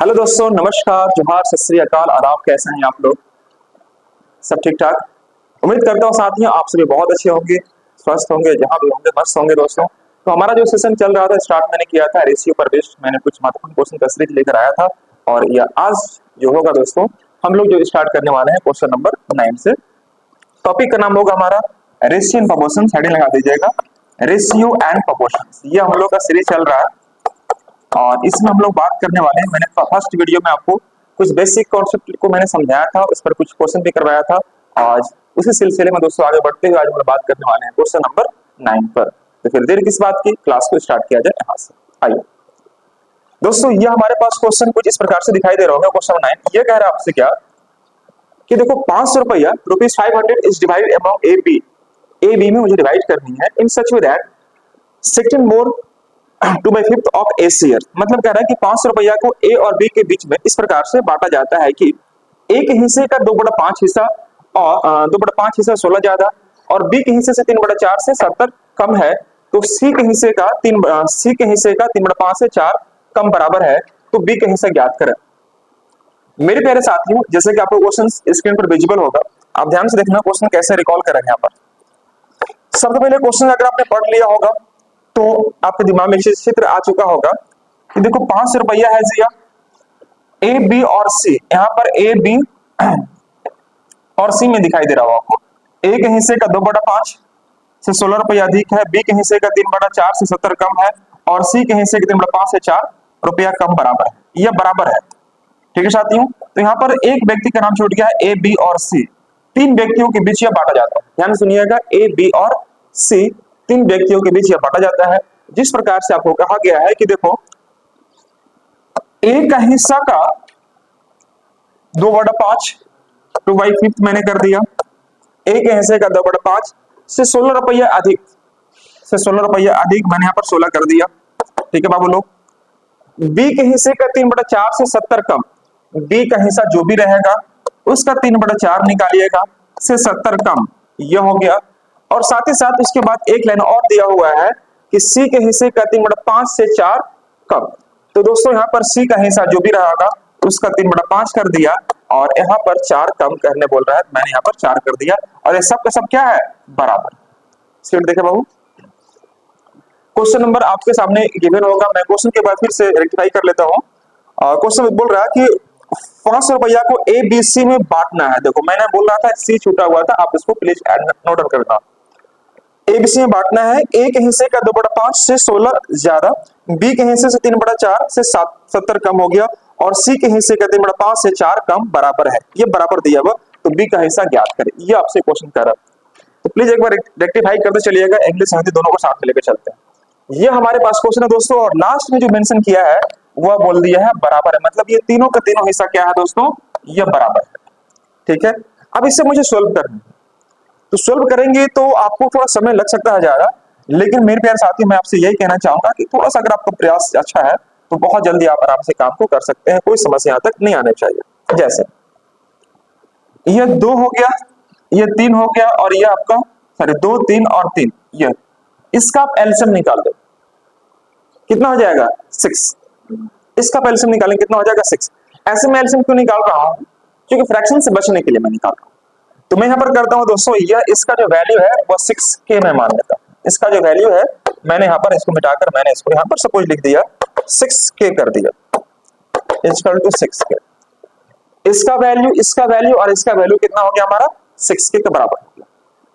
Hello दोस्तों, नमस्कार, जोहार, सत श्री अकाल। आदाब। कैसे हैं आप लोग? सब ठीक ठाक? उम्मीद करता हूँ साथियों आप सभी बहुत अच्छे होंगे, स्वस्थ होंगे, जहां भी होंगे मस्त होंगे। दोस्तों, तो हमारा जो सेशन चल रहा था, स्टार्ट मैंने किया था रेशियो पर बेस्ड। मैंने कुछ महत्वपूर्ण क्वेश्चन का सीरीज लेकर आया था और यह आज जो होगा दोस्तों, हम लोग जो स्टार्ट करने वाले हैं क्वेश्चन नंबर 9 से। टॉपिक का नाम होगा हमारा रेशियो एंड प्रोपोर्शन। हेडिंग लगा दीजिएगा, रेशियो एंड प्रोपोर्शन। ये हम लोग का सीरीज चल रहा है और इसमें हम लोग बात करने वाले हैं। मैंने फर्स्ट वीडियो में आपको कुछ बेसिक कॉन्सेप्ट को मैंने समझाया था, उस पर कुछ क्वेश्चन भी करवाया था। आज उसी सिलसिले में दोस्तों आगे बढ़ते हुए आज हम लोग बात करने वाले हैं क्वेश्चन नंबर 9 पर। तो फिर देर किस बात की, क्लास को स्टार्ट किया जाए यहाँ से। आइए दोस्तों, ये हमारे पास क्वेश्चन कुछ इस प्रकार से दिखाई दे रहा होगा। क्वेश्चन 9 ये कह रहा है आपसे क्या कि देखो 500 रुपया ₹500 is divided among A B. A B में मुझे डिवाइड करनी है in such way that 16 more 2/5 of a share. मतलब कह रहा है कि 500 रुपया को ए और बी के बीच में इस प्रकार से बांटा जाता है कि ए के हिस्से का 2/5 हिस्सा और 2/5 हिस्सा 16 ज्यादा और बी के हिस्से से 3/4 से 70 कम है। तो सी के हिस्से का 3/5 से 4 कम बराबर है। तो बी का हिस्सा ज्ञात करें। मेरे प्यारे साथियों, जैसे कि आपको क्वेश्चन स्क्रीन पर विजिबल होगा, आप ध्यान से देखना क्वेश्चन कैसे रिकॉल करेंगे। यहाँ पर सबसे पहले क्वेश्चन अगर आपने पढ़ लिया होगा तो आपके दिमाग में चित्र आ चुका होगा कि देखो 500 रुपया है जिया ए बी और सी। यहाँ पर ए बी और सी में दिखाई दे रहा होगा आपको। ए के हिस्से का 2/5 से 16 रुपया अधिक है, बी के हिस्से का 3/4 से 70 कम है और सी के हिस्से के 3/5 से 4 रुपया कम बराबर है। यह बराबर है। ठीक है साथियों, तो यहाँ पर एक व्यक्ति का नाम छूट गया है, ए बी और सी। तीन व्यक्तियों के बीच यह बांटा जाता है। ध्यान सुनिएगा, ए बी और सी तीन व्यक्तियों के बीच यह बांटा जाता है। जिस प्रकार से आपको कहा गया है कि देखो ए का हिस्सा का 2/5 2/5 मैंने कर दिया। ए के हिस्से का 2/5 से 16 रुपया अधिक मैंने यहाँ पर 16 कर दिया। ठीक है बाबू लोग। बी के हिस्से का 3/4 से 70 कम। बी का हिस्सा जो भी रहेगा उसका 3/4 निकालिएगा से 70 कम, यह हो गया। और साथ ही साथ उसके बाद एक लाइन और दिया हुआ है कि सी के हिस्से का 3/5 से 4 कम। तो दोस्तों यहाँ पर सी का हिस्सा जो भी रहेगा उसका 3/5 कर दिया और यहाँ पर 4 कम करने बोल रहा है, मैंने यहाँ पर 4 कर दिया और ये सब का सब क्या है, बराबर। स्क्रीन देखे बाबू, क्वेश्चन नंबर आपके सामने गिवन होगा। मैं क्वेश्चन के बाद फिर से रेक्टिफाई कर लेता हूँ। क्वेश्चन बोल रहा है कि 500 रुपया को ए बी सी में बांटना है। देखो मैंने बोल रहा था सी छूटा हुआ था, आप इसको प्लीज नोट डाउन करना। एबीसी में बांटना है। ए के हिस्से का 2/5 से 16 ज्यादा, बी के हिस्से से 3/4 से 70 कम हो गया और सी के हिस्से का 3/5 से 4 कम बराबर है। ये बराबर दिया हुआ, तो बी का हिस्सा ज्ञात करें। ये आपसे क्वेश्चन कर रहा है, तो प्लीज एक बार रेक्टिफाई करते चलिएगा। इंग्लिश हिंदी दोनों को साथ में लेकर चलते हैं। ये हमारे पास क्वेश्चन है दोस्तों और लास्ट में जो मेंशन किया है वह बोल दिया है बराबर है। मतलब ये तीनों का तीनों हिस्सा क्या है दोस्तों, ये बराबर है। ठीक है, अब इससे मुझे सोल्व करना है। तो सोल्व करेंगे तो आपको थोड़ा समय लग सकता है ज्यादा, लेकिन मेरे प्यारे साथी मैं आपसे यही कहना चाहूंगा कि थोड़ा सा अगर आपका प्रयास अच्छा है तो बहुत जल्दी आप आराम से काम को कर सकते हैं। कोई समस्या तक नहीं आने चाहिए। जैसे ये 2 हो गया, ये 3 हो गया और ये आपका 2 3 और 3, ये इसका आप एलसीएम निकाल दो, कितना हो जाएगा 6। इसका एलसीएम निकालेंगे कितना हो जाएगा 6। ऐसे में एलसीएम क्यों निकाल रहा हूं, क्योंकि फ्रैक्शन से बचने के लिए मैं निकाल रहा हूं। तो मैं यहाँ पर करता हूं दोस्तों, यह इसका जो वैल्यू है वो 6k मैं मान लेता हूं। इसका जो वैल्यू है मैंने यहाँ पर इसको मिटाकर मैंने इसको यहाँ पर सपोज लिख दिया 6k कर दिया इक्वल टू 6k। इसका वैल्यू और इसका वैल्यू कितना हो गया हमारा 6k के बराबर हो गया।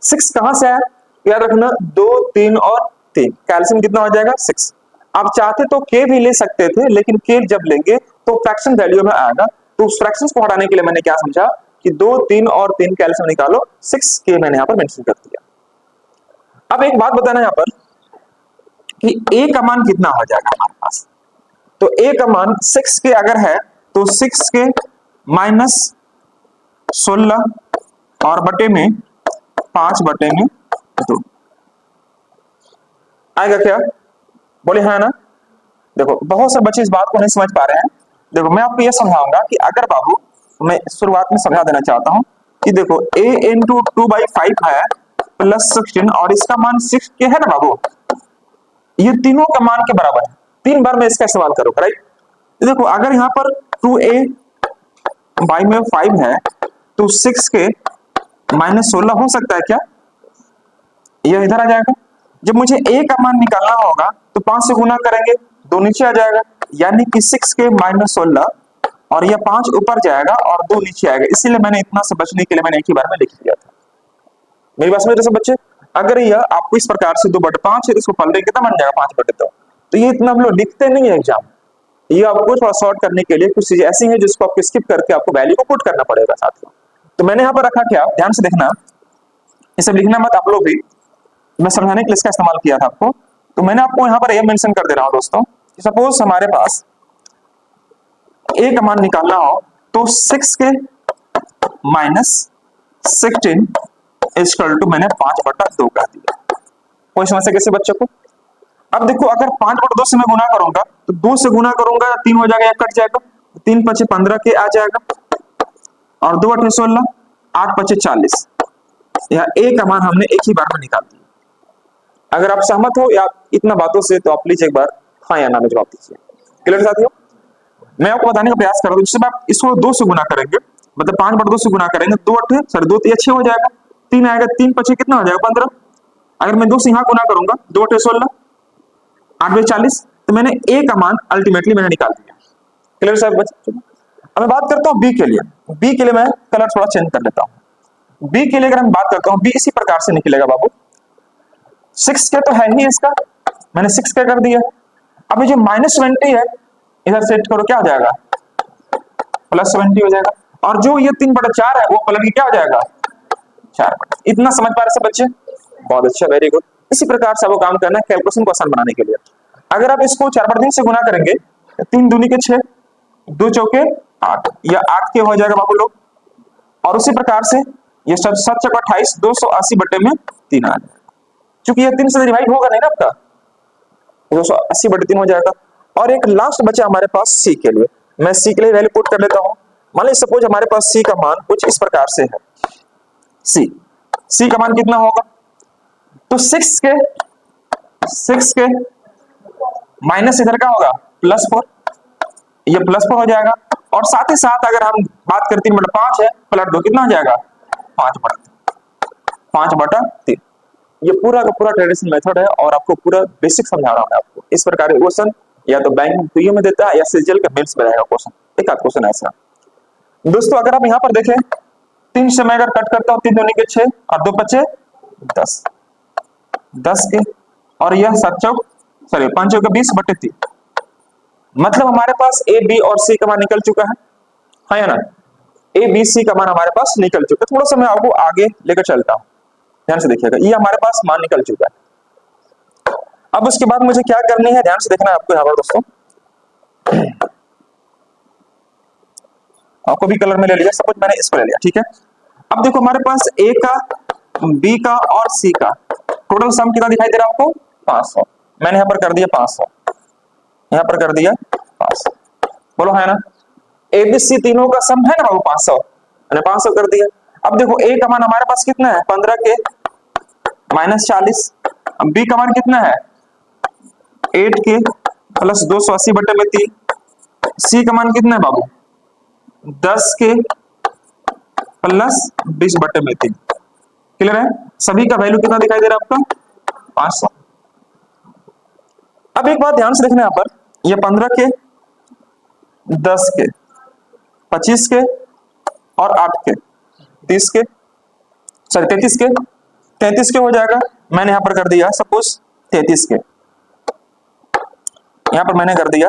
6 कहां से आया, याद रखना 2 3 और 3, कैल्शियम कितना हो जाएगा 6। आप चाहते तो k भी ले सकते थे, लेकिन k जब लेंगे तो फ्रैक्शन वैल्यू में आएगा। तो उस फ्रैक्शन को हटाने के लिए मैंने क्या समझा कि 2 3 और 3 कैल्शियम निकालो, 6k मैंने यहाँ पर मेंशन कर दिया। अब एक बात बताना यहाँ पर कि a का मान कितना हो जाएगा हमारे पास। तो a का मान 6k अगर है तो 6k माइनस 16 और बटे में 5/2 आएगा क्या, बोले हाँ ना। देखो बहुत से बच्चे इस बात को नहीं समझ पा रहे हैं। देखो मैं आपको यह समझाऊंगा कि अगर बाबू, मैं शुरुआत में समझा देना चाहता हूं कि देखो a इंटू 2/5 है प्लस 16 और इसका मान 6k है ना बाबू, ये तीनों का मान के बराबर है। 3 बार मैं इसका इस्तेमाल करूंगा, राइट। देखो अगर यहाँ पर 2a बाई में 5 है तो 6k माइनस 16 हो सकता है क्या? यह इधर आ जाएगा। जब मुझे a का मान निकालना होगा तो 5 से गुना करेंगे, 2 नीचे आ जाएगा, यानी कि 6k माइनस 16 और यह 5 ऊपर जाएगा और 2 नीचे आएगा। इसीलिए मैंने इतना से बचने के लिए मैंने एक ही बार में लिख दिया था। मेरी बात समझ रहे सब बच्चे? अगर यह आपको इस प्रकार से 2/5 है तो इसको पलटे कितना बन जाएगा 5/2। तो ये इतना हम लोग लिखते नहीं है एग्जाम, ये आपको थोड़ा शॉर्ट करने के लिए कुछ चीजें ऐसी हैं जिसको आपको स्किप करके आपको वैल्यू को पुट करना पड़ेगा साथियों। तो मैंने यहाँ पर रखा क्या, ध्यान से देखना, ये सब लिखना मत आप लोग भी, मैं समझाने के लिए इसका इस्तेमाल किया था आपको। तो मैंने आपको यहाँ पर यह मेंशन कर दे रहा हूँ दोस्तों कि सपोज हमारे पास a का मान निकालना हो तो 6k माइनस 16 इक्वल टू मैंने 5/2 कर दिया। कोई समस्या कैसे बच्चों को? अब देखो अगर 5/2 से मैं गुना करूंगा तो 2 से गुना करूंगा 3 हो जाएगा, 1 कट जाएगा, 3 × 5 = 15 के आ जाएगा और 2 × 8 = 16, 8 × 5 = 40। यह a का मान हमने एक ही बार में निकाल दिया। अगर आप सहमत हो या इतना बातों से तो आप प्लीज एक बार हाँ या ना में जवाब दीजिए। क्लियर साथियों? मैं आपको बताने का प्रयास कर रहा हूँ, जिससे आप इसको 2 से गुना करेंगे, मतलब 5/2 से गुना करेंगे, 2 × 6 हो जाएगा, 3 आएगा, 3 × 5 कितना हो जाएगा 15। अगर मैं 2 से यहाँ गुना करूंगा 2 × 8 = 16, 8 × 40, तो मैंने a का मान अल्टीमेटली मैंने निकाल दिया। क्लियर साहब बच्चे? अब मैं बात करता हूँ b के लिए। b के लिए मैं कलर थोड़ा चेंज कर लेता हूँ। b के लिए अगर हम बात करता हूँ, b इसी प्रकार से निकलेगा बाबू। 6k तो है ही इसका, मैंने 6k कर दिया। अब ये जो -20 है इधर सेट करो, क्या हो जाएगा +70 हो जाएगा, और जो ये 3/4 है वो पलट के क्या हो जाएगा 4। इतना समझ पा रहे सब बच्चे? बहुत अच्छा, वेरी गुड। इसी प्रकार से आपको काम करना है कैलकुलेशन को आसान बनाने के लिए। अगर आप इसको 4/3 से गुना करेंगे, 3 दूनी के 6, 2 चौके 8, या 8k हो जाएगा बाबू लोग। और उसी प्रकार से ये 7 × 28, 280/3 आ जाएगा। चूंकि ये 3 से डिवाइड होगा नहीं ना आपका, 280/3 हो जाएगा। और एक लास्ट बचा हमारे पास सी के लिए। मैं सी के लिए वैल्यू पुट कर लेता हूं। मान लीजिए सपोज हमारे पास सी का मान कुछ इस प्रकार से है। सी का मान कितना होगा, तो 6k माइनस इधर का होगा +4, ये +4 हो जाएगा। और साथ ही साथ अगर हम बात करें 3/5 है, पलट दो कितना हो जाएगा 5/3। ये पूरा का पूरा ट्रेडिशनल मेथड है और आपको पूरा बेसिक समझा रहा हूं मैं आपको। इस प्रकार के क्वेश्चन या तो बैंक पीओ में देता है या सीजीएल का मेंस में रहेगा क्वेश्चन, एक आध क्वेश्चन ऐसा। दोस्तों अगर आप यहाँ पर देखें, 3 से मैं अगर कट करता हूँ, 3 दूनी के 6 और 2 × 5 = 10 के, और यह 5 × 20/3। मतलब हमारे पास ए बी और सी का मान निकल चुका है, हाँ या ना? ए बी सी का मान हमारे पास निकल चुका है। थोड़ा सा मैं आपको आगे लेकर चलता हूँ, ध्यान से देखिएगा। ये हमारे पास मान निकल चुका है। अब उसके बाद मुझे क्या करनी है, ध्यान से देखना है आपको यहाँ पर दोस्तों। आपको भी कलर में ले लिया, सपोज मैंने इसको ले लिया, ठीक है। अब देखो हमारे पास ए का, बी का और सी का टोटल सम कितना दिखाई दे रहा है आपको 500। मैंने यहाँ पर कर दिया 500, यहाँ पर कर दिया 500, बोलो है ना? ए बी सी तीनों का सम है ना बाबू 500, मैंने 500 कर दिया। अब देखो ए का मान हमारे पास कितना है 15k -40, अब बी का मान कितना है 8k + 280/3, सी का मान कितना है बाबू 10k + 20/3। क्लियर है? सभी का वैल्यू कितना दिखाई दे रहा है आपका 500। अब एक बात ध्यान से देखना यहाँ पर, ये 15k 10k 25k और 8k 30k, सॉरी 33k हो जाएगा। मैंने यहाँ पर कर दिया सपोज 33k, यहाँ पर मैंने कर दिया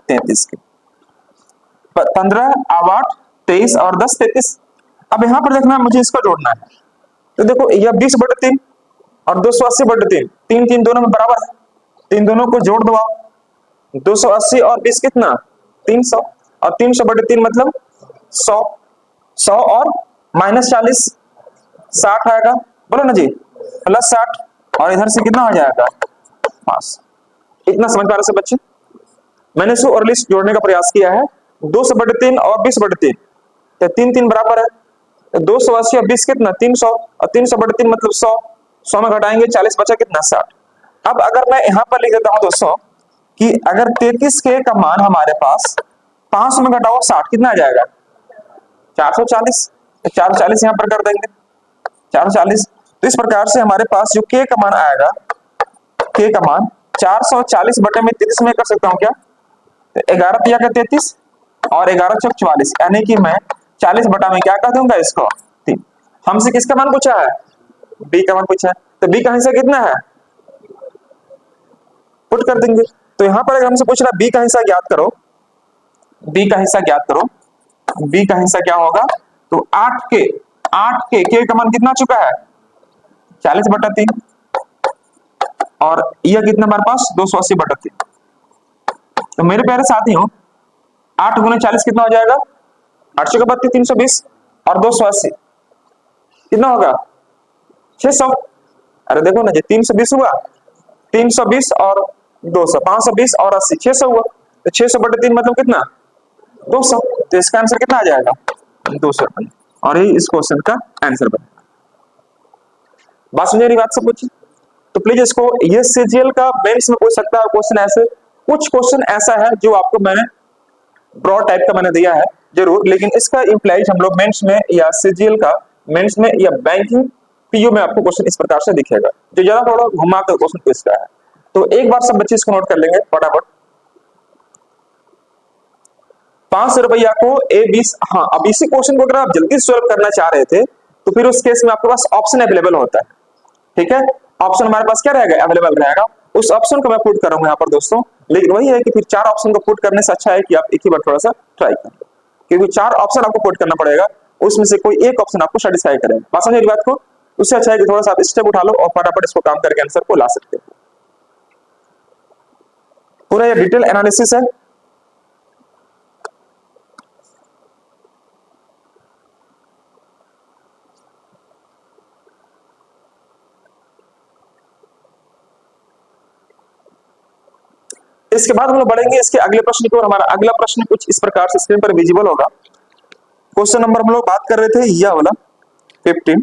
33k। 15 अब 8 23 और 10 33। अब यहाँ पर देखना मुझे इसको जोड़ना है, तो देखो यह 20/3 और 280/3, 3 दोनों में बराबर है, 3 दोनों को जोड़ दो आप। 280 और 20 कितना 300, और 300/3 मतलब 100 और -40 60 आएगा, बोलो ना जी, +60, और इधर से कितना हो जाएगा 5। इतना समझ पा रहे से बच्चे? मैंने इसको और लिस्ट जोड़ने का प्रयास किया है। 200/3 और 20/3, तो 3 बराबर है, 280 और 20 कितना 300, और 300/3 मतलब 100, 100 में घटाएंगे 40 बचा कितना 60। अब अगर मैं यहाँ पर लिख देता हूँ दोस्तों कि अगर 33k का मान हमारे पास 500 में घटाओ 60, कितना आ जाएगा? 440। 440 यहां पर कर देंगे, 440। तो इस प्रकार से हमारे पास जो k का मान आएगा, k का मान 440 बटे में 33 में कर सकता हूं क्या? तो 11 तिया का 33 और 11 चौक 44, यानी कि मैं 40 बटा में क्या कर दूंगा इसको? 3। हमसे किसका मान पूछा है? b का मान पूछा है, तो b का हिस्सा कितना है? पुट कर देंगे। तो यहां पर अगर हमसे पूछ रहा b का हिस्सा ज्ञात करो, b का हिस्सा ज्ञात करो, b का हिस्सा क्या होगा? तो 8 के का मान कितना आ चुका है? 40 बटा 3, और यह कितना हमारे पास? 280 बटा 3। तो मेरे प्यारे साथियों, 8 गुना 40 कितना हो जाएगा? 8 का 32, 320 और 280 कितना होगा? 600। अरे देखो ना, ये 320 हुआ, 320 और 200, 520 और 80, 600 हुआ। तो 600 बटे 3 मतलब कितना? 200। तो इसका आंसर कितना आ जाएगा? 200 रुपये। और ये इस क्वेश्चन का आंसर बनेगा। बात समझ रही? बात सब कुछ? तो प्लीज इसको, ये सीजीएल का मेंस में पूछ सकता है क्वेश्चन ऐसे। कुछ क्वेश्चन ऐसा है जो आपको मैंने ब्रॉड टाइप का मैंने दिया है जरूर, लेकिन इसका इंप्लाइज हम लोग मेंस में या सीजीएल का मेंस में या बैंकिंग पीयू में आपको क्वेश्चन इस प्रकार से दिखेगा, जो ज्यादा थोड़ा घुमा कर क्वेश्चन पूछता है। तो एक बार सब बच्चे इसको नोट कर लेंगे फटाफट। 500 रुपया को A20, हाँ, अब इसी क्वेश्चन को अगर आप जल्दी सॉल्व करना चाह रहे थे तो फिर उस केस में आपके पास ऑप्शन अवेलेबल होता है। ठीक है, ऑप्शन हमारे पास क्या रहेगा? अवेलेबल रहेगा। उस ऑप्शन को मैं पुट करूंगा यहाँ पर दोस्तों, लेकिन वही है कि फिर 4 ऑप्शन को पुट करने से अच्छा है कि आप एक ही बार थोड़ा सा ट्राई करें, क्योंकि 4 ऑप्शन आपको पुट करना पड़ेगा, उसमें से कोई एक ऑप्शन आपको सेटिस्फाई करेगा। बात समझे बात को? उससे अच्छा है कि थोड़ा सा आप स्टेप उठा लो और फटाफट इसको काम करके आंसर को ला सकते हो। पूरा ये डिटेल एनालिसिस है। इसके बाद हम लोग बढ़ेंगे इसके अगले प्रश्न की ओर। हमारा अगला प्रश्न कुछ इस प्रकार से स्क्रीन पर विजिबल होगा। क्वेश्चन नंबर हम लोग बात कर रहे थे यह वाला 15।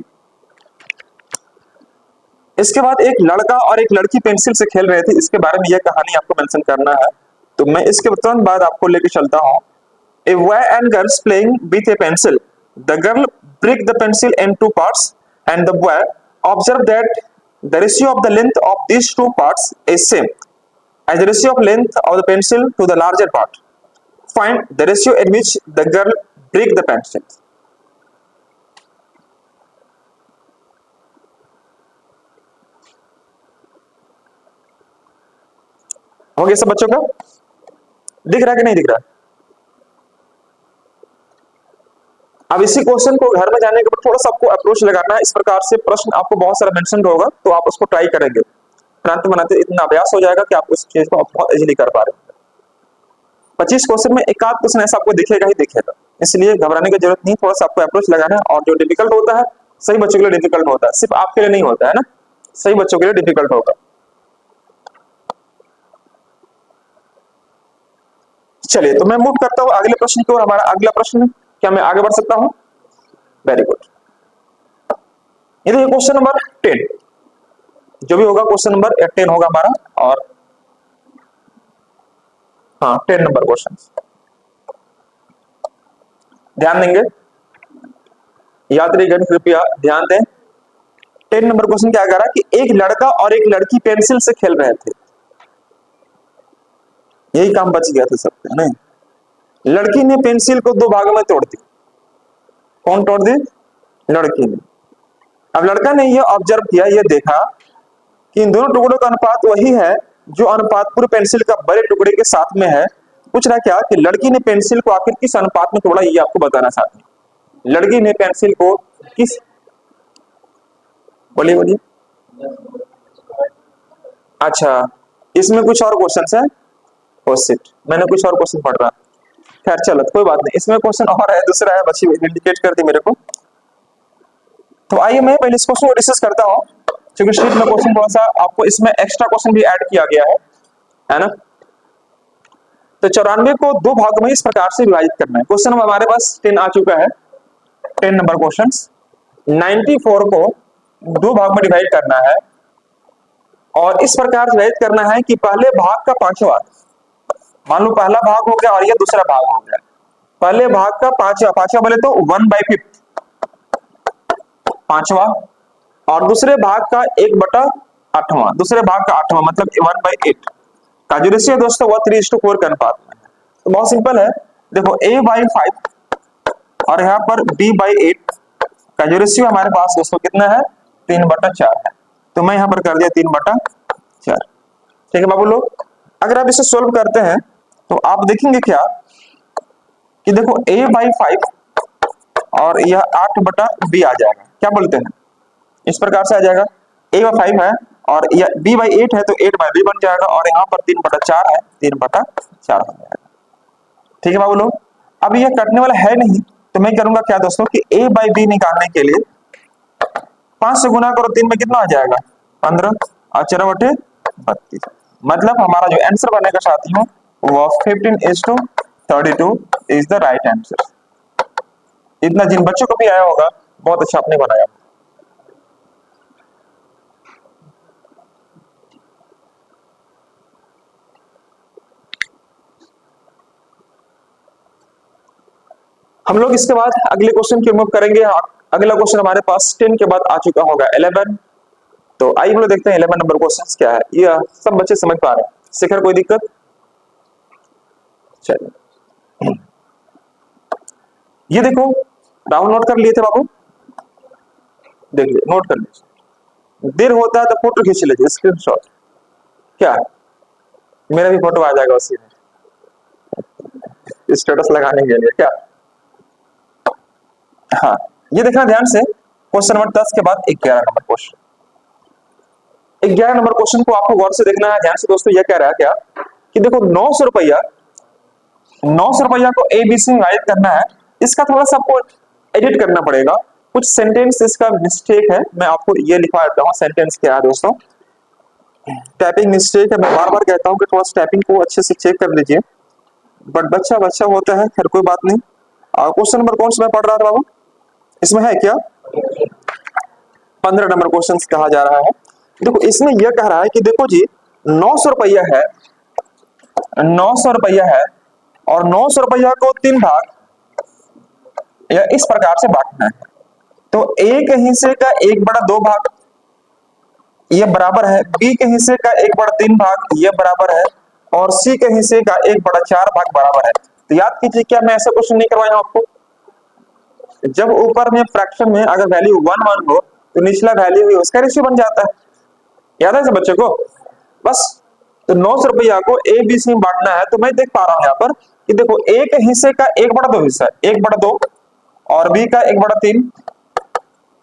इसके बाद एक लड़का और एक लड़की पेंसिल से खेल रहे थे, इसके बारे में यह कहानी आपको मेंशन करना है। तो मैं इसके तुरंत बाद आपको लेके चलता हूं। A boy and girls playing with a pencil. The girl break the pencil in 2 parts, and the boy observed that the ratio of the length of these 2 parts is same as the ratio of length of the pencil to the larger part. Find the ratio in which the girl break the pencil. हो गया सब बच्चों का? दिख रहा है कि नहीं दिख रहा? अब इसी क्वेश्चन को घर में जाने के बाद थोड़ा सा आपको अप्रोच लगाना है। इस प्रकार से प्रश्न आपको बहुत सारा मेंशन होगा, तो आप उसको ट्राई करेंगे, तुरंत बनाते इतना अभ्यास हो जाएगा कि आप उस चीज को बहुत इजीली कर पा रहे हैं। 25 क्वेश्चन में एक आध क्वेश्चन ऐसा आपको दिखेगा ही दिखेगा, इसलिए घबराने की जरूरत नहीं। थोड़ा सा आपको अप्रोच लगाना है, और जो डिफिकल्ट होता है सही बच्चों के लिए डिफिकल्ट होता है, सिर्फ आपके लिए नहीं होता है ना, सही बच्चों के लिए डिफिकल्ट होगा। चलिए, तो मैं मूव करता हूं अगले प्रश्न की ओर। हमारा अगला प्रश्न, क्या मैं आगे बढ़ सकता हूं? Very good. ये देखिए क्वेश्चन नंबर 10, जो भी होगा क्वेश्चन नंबर 10 होगा हमारा, और हाँ 10 नंबर क्वेश्चन ध्यान देंगे, याद रहिएगा, कृपया ध्यान दें। 10 नंबर क्वेश्चन क्या कह रहा है कि एक लड़का और एक लड़की पेंसिल से खेल रहे थे। यही काम बच गया था सबके, नहीं? लड़की ने पेंसिल को 2 भागों में तोड़ दी। कौन तोड़ दी? लड़की ने। अब लड़का ने यह ऑब्जर्व किया, यह देखा कि इन दोनों टुकड़ों का अनुपात वही है जो अनुपात पूरे पेंसिल का बड़े टुकड़े के साथ में है। पूछ रहा क्या कि लड़की ने पेंसिल को आखिर किस अनुपात में तोड़ा, ये आपको बताना साथ में। लड़की ने पेंसिल को किस, बोलिए बोलिए। अच्छा, इसमें कुछ और क्वेश्चन है? ओ शिट, मैंने कुछ और क्वेश्चन पढ़ रहा। खैर चलो कोई बात नहीं, इसमें क्वेश्चन और है, दूसरा है, बच्ची इंडिकेट कर दी मेरे को। तो आइए मैं पहले इस क्वेश्चन को डिस्कस करता हूं, क्योंकि शीट में क्वेश्चन थोड़ा सा आपको इसमें एक्स्ट्रा क्वेश्चन भी ऐड किया गया है ना। तो 94 को 2 भागों में इस प्रकार से विभाजित करना है। क्वेश्चन हमारे पास 10 आ चुका है, 10 नंबर क्वेश्चन। 94 को 2 भाग में डिवाइड करना है, और इस प्रकार से डिवाइड करना है कि पहले भाग का 5वां मान लो पहला भाग हो गया और ये दूसरा भाग हो गया। पहले भाग का पांचवा, पांचवा बोले तो 1/5, पांचवा, और दूसरे भाग का 1/8, दूसरे भाग का 8वां, मतलब 1/8 का जो रेशियो है दोस्तों वो 3:4 के अनुपात में है। तो बहुत सिंपल है, देखो a/5 और यहाँ पर b/8 का जो रेशियो हमारे पास दोस्तों कितना है, 3/4 है। तो मैं यहाँ पर कर दिया 3/4। ठीक है बाबू लोग, अगर आप इसे सोल्व करते हैं तो आप देखेंगे क्या कि देखो a/5 और यह 8/b आ जाएगा, क्या बोलते हैं, इस प्रकार से आ जाएगा। a/5 है और यह b/8 है तो 8/b बन जाएगा, और यहाँ पर 3/4 है, 3/4 हो जाएगा। ठीक है बाबू लोग, अब यह कटने वाला है नहीं, तो मैं करूंगा क्या दोस्तों कि a/b निकालने के लिए 5 से गुना करो, 3 में कितना आ जाएगा, 15 और 4/32। मतलब हमारा जो आंसर बनेगा साथियों वो 15:32 इज द राइट आंसर। इतना जिन बच्चों को भी आया होगा बहुत अच्छा आपने बनाया। हम लोग इसके बाद अगले क्वेश्चन की मूव करेंगे। अगला क्वेश्चन हमारे पास 10 के बाद आ चुका होगा 11। तो आइए हम लोग देखते हैं 11 नंबर क्वेश्चन क्या है। ये सब बच्चे समझ पा रहे हैं, शिखर कोई दिक्कत? चलिए ये देखो, राहुल नोट कर लिए थे बाबू, देख लीजिए, नोट कर लीजिए। देर होता है तो फोटो खींच लीजिए, स्क्रीनशॉट। क्या मेरा भी फोटो आ जाएगा उसी में, स्टेटस लगाने के लिए क्या। हाँ, ये देखना ध्यान से, क्वेश्चन नंबर 10 के बाद 11 नंबर क्वेश्चन। 11 नंबर क्वेश्चन को आपको गौर से देखना है ध्यान से दोस्तों। यह कह रहा है क्या कि देखो 900 रुपया, 900 रुपया को ABC में वाइड करना है। इसका थोड़ा सा आपको एडिट करना पड़ेगा, कुछ सेंटेंस इसका मिस्टेक है। मैं आपको ये लिखवा देता हूँ सेंटेंस क्या है दोस्तों। टाइपिंग मिस्टेक है, मैं बार बार कहता हूँ कि थोड़ा टाइपिंग को अच्छे से चेक कर लीजिए, बट बच्चा बच्चा होता है, खैर कोई बात नहीं। क्वेश्चन नंबर कौन सा मैं पढ़ रहा था बाबू, इसमें है क्या 15 नंबर क्वेश्चन कहा जा रहा है। देखो इसमें यह कह रहा है कि देखो जी 900 रुपया है, 900 रुपया है और 900 रुपया को 3 भाग या इस प्रकार से बांटना है। तो A के हिस्से का 1/2 भाग ये बराबर है, B के हिस्से का 1/3 भाग ये बराबर है, और C के हिस्से का 1/4 भाग बराबर है। तो याद कीजिए, क्या मैं ऐसा क्वेश्चन नहीं करवाया आपको? जब ऊपर में फ्रैक्शन में अगर वैल्यू 1 1 हो तो निचला वैल्यू भी उसका रेशियो बन जाता है। याद है सब बच्चों को? बस तो 900 रुपया को ABC में बांटना है, तो मैं देख पा रहा हूं यहाँ पर कि देखो A के हिस्से का 1/2 हिस्सा है, 1/2, और B का 1/3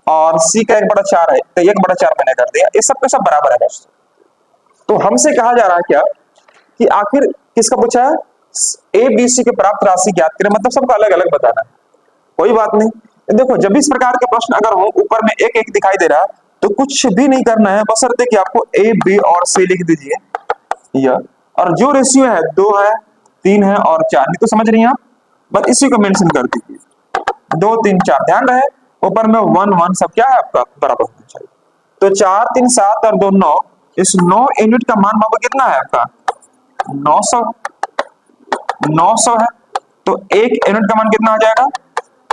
और C का 1/4 है, तो 1/4 मैंने कर दिया। ये सब का सब बराबर है दोस्तों। तो हमसे कहा जा रहा है क्या कि आखिर किसका पूछा है, ABC के प्राप्त राशि ज्ञात करें, मतलब सबका अलग अलग बताना है। कोई बात नहीं, देखो जब इस प्रकार के प्रश्न अगर हो ऊपर में एक एक दिखाई दे रहा है तो कुछ भी नहीं करना है, बशर्ते कि आपको A, B और C लिख दीजिए यह, और जो रेशियो है 2 है, 3 है और 4, नहीं तो समझ रही हैं आप, बस इसी को मेंशन कर दीजिए 2 3 4। ध्यान रहे ऊपर में 1 1 सब क्या है आपका बराबर होना चाहिए। तो 4 3 7 और 2 9, इस 9 यूनिट का मान बाबू कितना है आपका 900, 900 है। तो 1 यूनिट का मान कितना हो जाएगा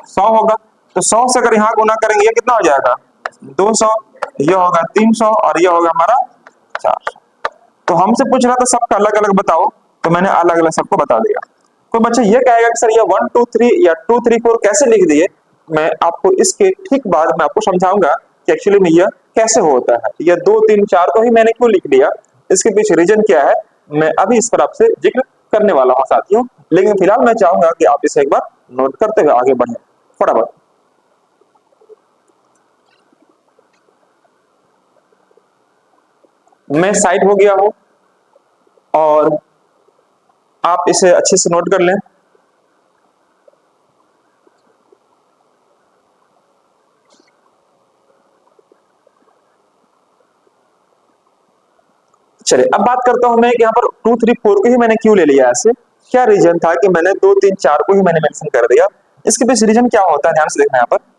100 होगा। तो 100 से अगर यहाँ गुना करेंगे ये कितना हो जाएगा 200, ये होगा 300 और ये होगा हमारा 400। तो हमसे पूछ रहा था सबका अलग अलग बताओ, तो मैंने अलग अलग सबको बता दिया। कोई बच्चा ये कहेगा कि सर ये 1 2 3 या 2 3 4 कैसे लिख दिए, मैं आपको इसके ठीक बाद मैं आपको समझाऊंगा कि एक्चुअली में यह कैसे होता है। यह 2 3 4 को ही मैंने क्यों लिख लिया, इसके पीछे रीजन क्या है, मैं अभी इस पर आपसे जिक्र करने वाला हूँ साथियों। लेकिन फिलहाल मैं चाहूंगा कि आप इसे एक बार नोट करते हुए आगे बढ़े फटाफट। मैं साइड हो गया हूं और आप इसे अच्छे से नोट कर लें। चलिए अब बात करता हूं मैं कि यहाँ पर 2 3 4 को ही मैंने क्यों ले लिया ऐसे, क्या रीजन था कि मैंने 2 3 4 को ही मैंने मेंशन कर दिया। इसके पीछे रीजन क्या होता है ध्यान से देखना। यहाँ पर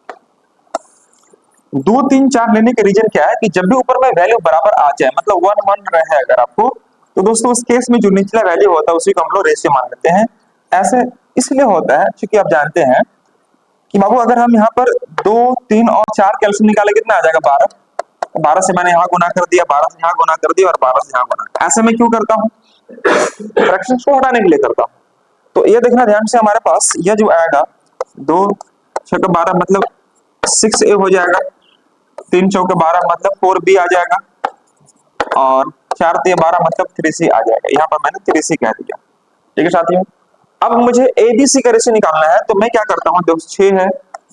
2 3 4 लेने के रीजन क्या है कि जब भी ऊपर में वैल्यू बराबर आ जाए, मतलब 1 1 रहे अगर आपको, तो दोस्तों उस केस में जो निचला वैल्यू होता है उसी को हम लोग रेशियो मान लेते हैं। ऐसे इसलिए होता है क्योंकि आप जानते हैं कि बाबू अगर हम यहाँ पर 2, 3 और 4 कैल्शियम निकाले कितना आ जाएगा 12। 12 से मैंने यहाँ गुना कर दिया, 12 से यहाँ गुना कर दिया और 12 से यहाँ गुना। ऐसे में क्यों करता हूँ? फ्रैक्शंस को हटाने के लिए करता हूँ। तो ये देखना ध्यान से, हमारे पास यह जो आएगा 2 6 12 मतलब 6a हो जाएगा, 3 चौके 12 मतलब 4b आ जाएगा और 4 3 12 मतलब 3c आ जाएगा। यहाँ पर मैंने 3c कह दिया। ठीक है साथियों, अब मुझे एबीसी का रेशियो निकालना है तो मैं क्या करता हूँ दोस्तों, 6 है,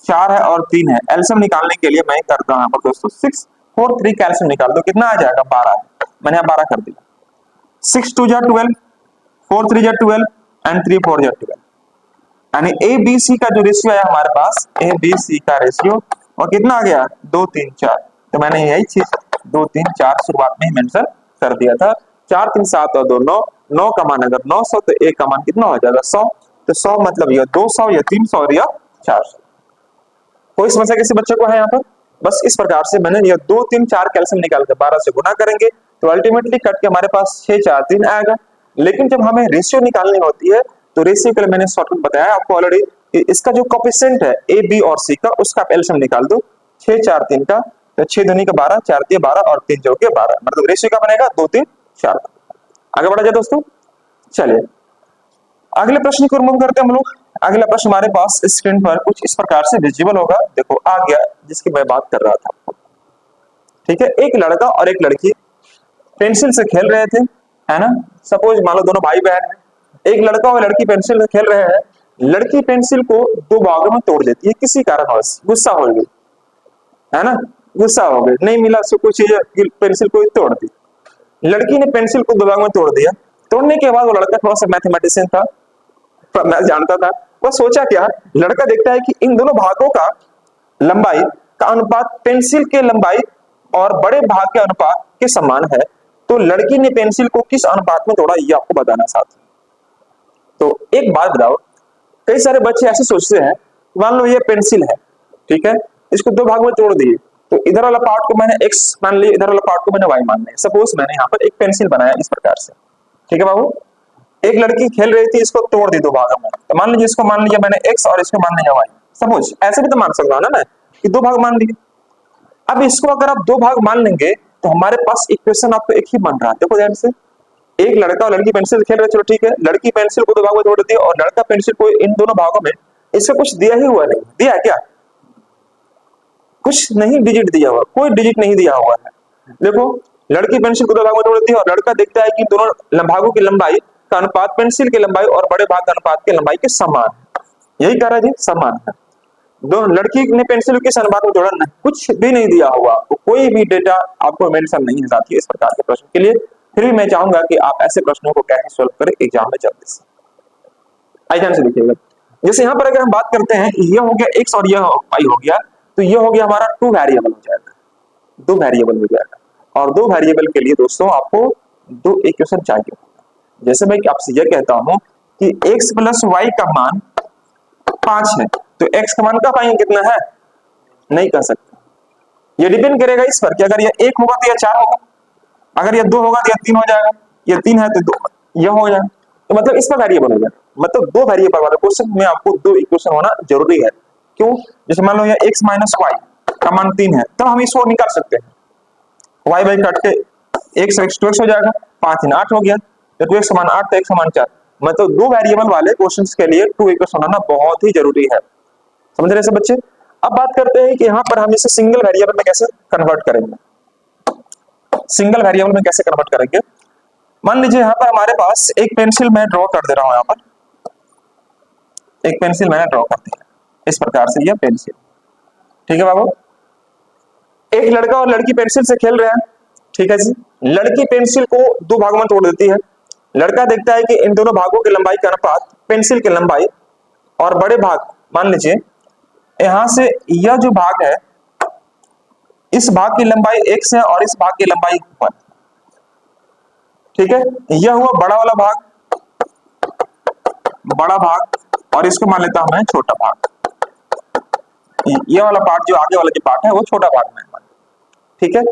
4 है और 3 है। एलसीएम निकालने के लिए मैं करता हूँ यहाँ पर दोस्तों 6 4 3 का एलसीएम निकाल दो, कितना आ जाएगा 12 है। मैंने यहाँ 12 कर दिया। 6 2 जा 12, 4 3 जा 12 एंड 3 4 जा 12, यानी ए बी सी का जो रेशियो है हमारे पास, ए बी सी का रेशियो और कितना आ गया 2 3 4। तो मैंने यही चीज 2 3 4 शुरुआत में ही मेंशन कर दिया था। 4 3 7 और 2 9, 9 का मान अगर 900 तो 1 का मान कितना हो जाएगा 100। तो 100 मतलब यह 200 या 300 और या 400। कोई समस्या किसी बच्चे को है यहाँ पर? बस इस प्रकार से मैंने ये 2 3 4 कैल्शियम निकाल के 12 से गुना करेंगे तो अल्टीमेटली कट के हमारे पास 6 4 3 आएगा। लेकिन जब हमें रेशियो निकालनी होती है तो रेशियो के लिए मैंने शॉर्टकट बताया आपको ऑलरेडी कि इसका जो कोफिशिएंट है ए बी और सी का, उसका एलसीएम निकाल दो 6 4 3 का। तो 6 दूनी का 12, 4 3 12 और 3 चौके 12, मतलब रेशियो का बनेगा 2 3 4। आगे बढ़ा जाए दोस्तों, चलिए अगले प्रश्न को रिमूव करते हैं हम लोग। अगला प्रश्न हमारे पास स्क्रीन पर कुछ इस प्रकार से विजिबल होगा, देखो आ गया जिसकी मैं बात कर रहा था। ठीक है, एक लड़का और एक लड़की पेंसिल से खेल रहे थे, है ना। सपोज मान लो दोनों भाई बहन है, एक लड़का और लड़की पेंसिल से खेल रहे हैं। लड़की पेंसिल को 2 भागों में तोड़ देती है किसी कारणवश, गुस्सा हो गई, है ना, गुस्सा हो गई, नहीं मिला उसको कुछ चीज, पेंसिल को तोड़ दी। लड़की ने पेंसिल को 2 भागों में तोड़ दिया। तोड़ने के बाद वो लड़का थोड़ा सा मैथमेटिशियन था, मैं जानता था। वो सोचा क्या, लड़का देखता है कि इन दोनों भागों का लंबाई का अनुपात पेंसिल के लंबाई और बड़े भाग के अनुपात के समान है। तो लड़की ने पेंसिल को किस अनुपात में तोड़ा ये आपको बताना साथ। तो एक बात बताओ, कई सारे बच्चे ऐसे सोचते हैं, मान लो ये पेंसिल है, ठीक है, इसको 2 भाग में तोड़ दिए तो इधर वाला पार्ट को मैंने x मान लिया, इधर वाला पार्ट को मैंने y मान लिया। सपोज मैंने यहाँ पर एक पेंसिल बनाया इस प्रकार से, ठीक है बाबू। एक लड़की खेल रही थी, इसको तोड़ दी 2 भागों में, तो मान लीजिए इसको मान लिया मैंने x और इसको मान लिया y। सपोज ऐसे भी तो मान सकता हूं ना मैं कि 2 भाग मान लिए। अब इसको अगर आप 2 भाग मान लेंगे तो हमारे पास इक्वेशन आपको एक ही बन रहा है। देखो ध्यान से, एक लड़का और लड़की पेंसिल खेल रहे, चलो ठीक है, लड़की पेंसिल को 2 भागों में तोड़ देती है और लड़का पेंसिल को इन दोनों भागों में, इससे कुछ दिया ही हुआ नहीं, दिया है क्या? कुछ नहीं डिजिट दिया हुआ, कोई डिजिट नहीं दिया हुआ है। देखो लड़की पेंसिल को 2 भागों में तोड़ देती है और लड़का देखता है कि दोनों भागों की लंबाई का अनुपात पेंसिल की लंबाई और बड़े भाग के अनुपात की लंबाई के समान है। यही कह रहा है जी, समान है। दो लड़की ने पेंसिल किस अनुपात में तोड़ा, नहीं, कुछ भी नहीं दिया हुआ, तो कोई भी डेटा आपको मेंशन नहीं है साथियों इस प्रकार के प्रश्न के लिए। फिर भी मैं चाहूंगा कि आप ऐसे प्रश्नों को कैसे सॉल्व करें एग्जाम में जल्दी से। आई ध्यान से देखिएगा, जैसे यहाँ पर अगर हम बात करते हैं, ये हो गया x और यह y हो गया, तो ये हो गया हमारा 2 वेरिएबल हो जाएगा, 2 वेरिएबल हो जाएगा। और 2 वेरिएबल के लिए दोस्तों आपको 2 इक्वेशन चाहिए। जैसे मैं आपसे यह कहता हूं कि x प्लस y का मान 5 है, तो x का मान का पाएंगे कितना है, नहीं कह सकते। ये डिपेंड करेगा इस पर कि अगर ये 1 होगा तो यह 4 होगा, अगर ये 2 होगा तो यह 3 हो जाएगा, ये 3 है तो 2 यह हो जाएगा। तो मतलब इसका वेरिएबल हो जाएगा, मतलब 2 वेरिएबल वाले क्वेश्चन में आपको 2 इक्वेशन होना जरूरी है। क्यों? जैसे मान लो ये x माइनस वाई का मान 3 है, तो हम इसको निकाल सकते हैं। y बाई कट के x टू एक्स हो जाएगा, 5 3 8 हो गया, तो 2x का मान 8 तो x का मान 4। मतलब 2 वेरिएबल वाले क्वेश्चंस के लिए 2 इक्वेशन होना बहुत ही जरूरी है। समझ रहे सब बच्चे? अब बात करते हैं कि यहाँ पर हम इसे सिंगल वेरिएबल में कैसे कन्वर्ट करेंगे। सिंगल वेरिएबल में कैसे कन्वर्ट करेंगे, मान लीजिए यहाँ पर हमारे पास एक पेंसिल मैं ड्रॉ कर दे रहा हूं। यहाँ पर एक पेंसिल मैंने ड्रॉ कर दी इस प्रकार से, यह पेंसिल, ठीक है बाबू। एक लड़का और लड़की पेंसिल से खेल रहे हैं, ठीक है जी। लड़की पेंसिल को 2 भागों में तोड़ देती है। लड़का देखता है कि इन दोनों भागों की लंबाई का अनुपात पेंसिल की लंबाई और बड़े भाग, मान लीजिए यहां से यह जो भाग है, इस भाग की लंबाई x है और इस भाग की लंबाई 1, ठीक है। यह हुआ बड़ा वाला भाग, बड़ा भाग, और इसको मान लेता हूं मैं छोटा भाग। ये वाला पार्ट जो आगे वाला जो पार्ट है वो छोटा भाग में, ठीक है।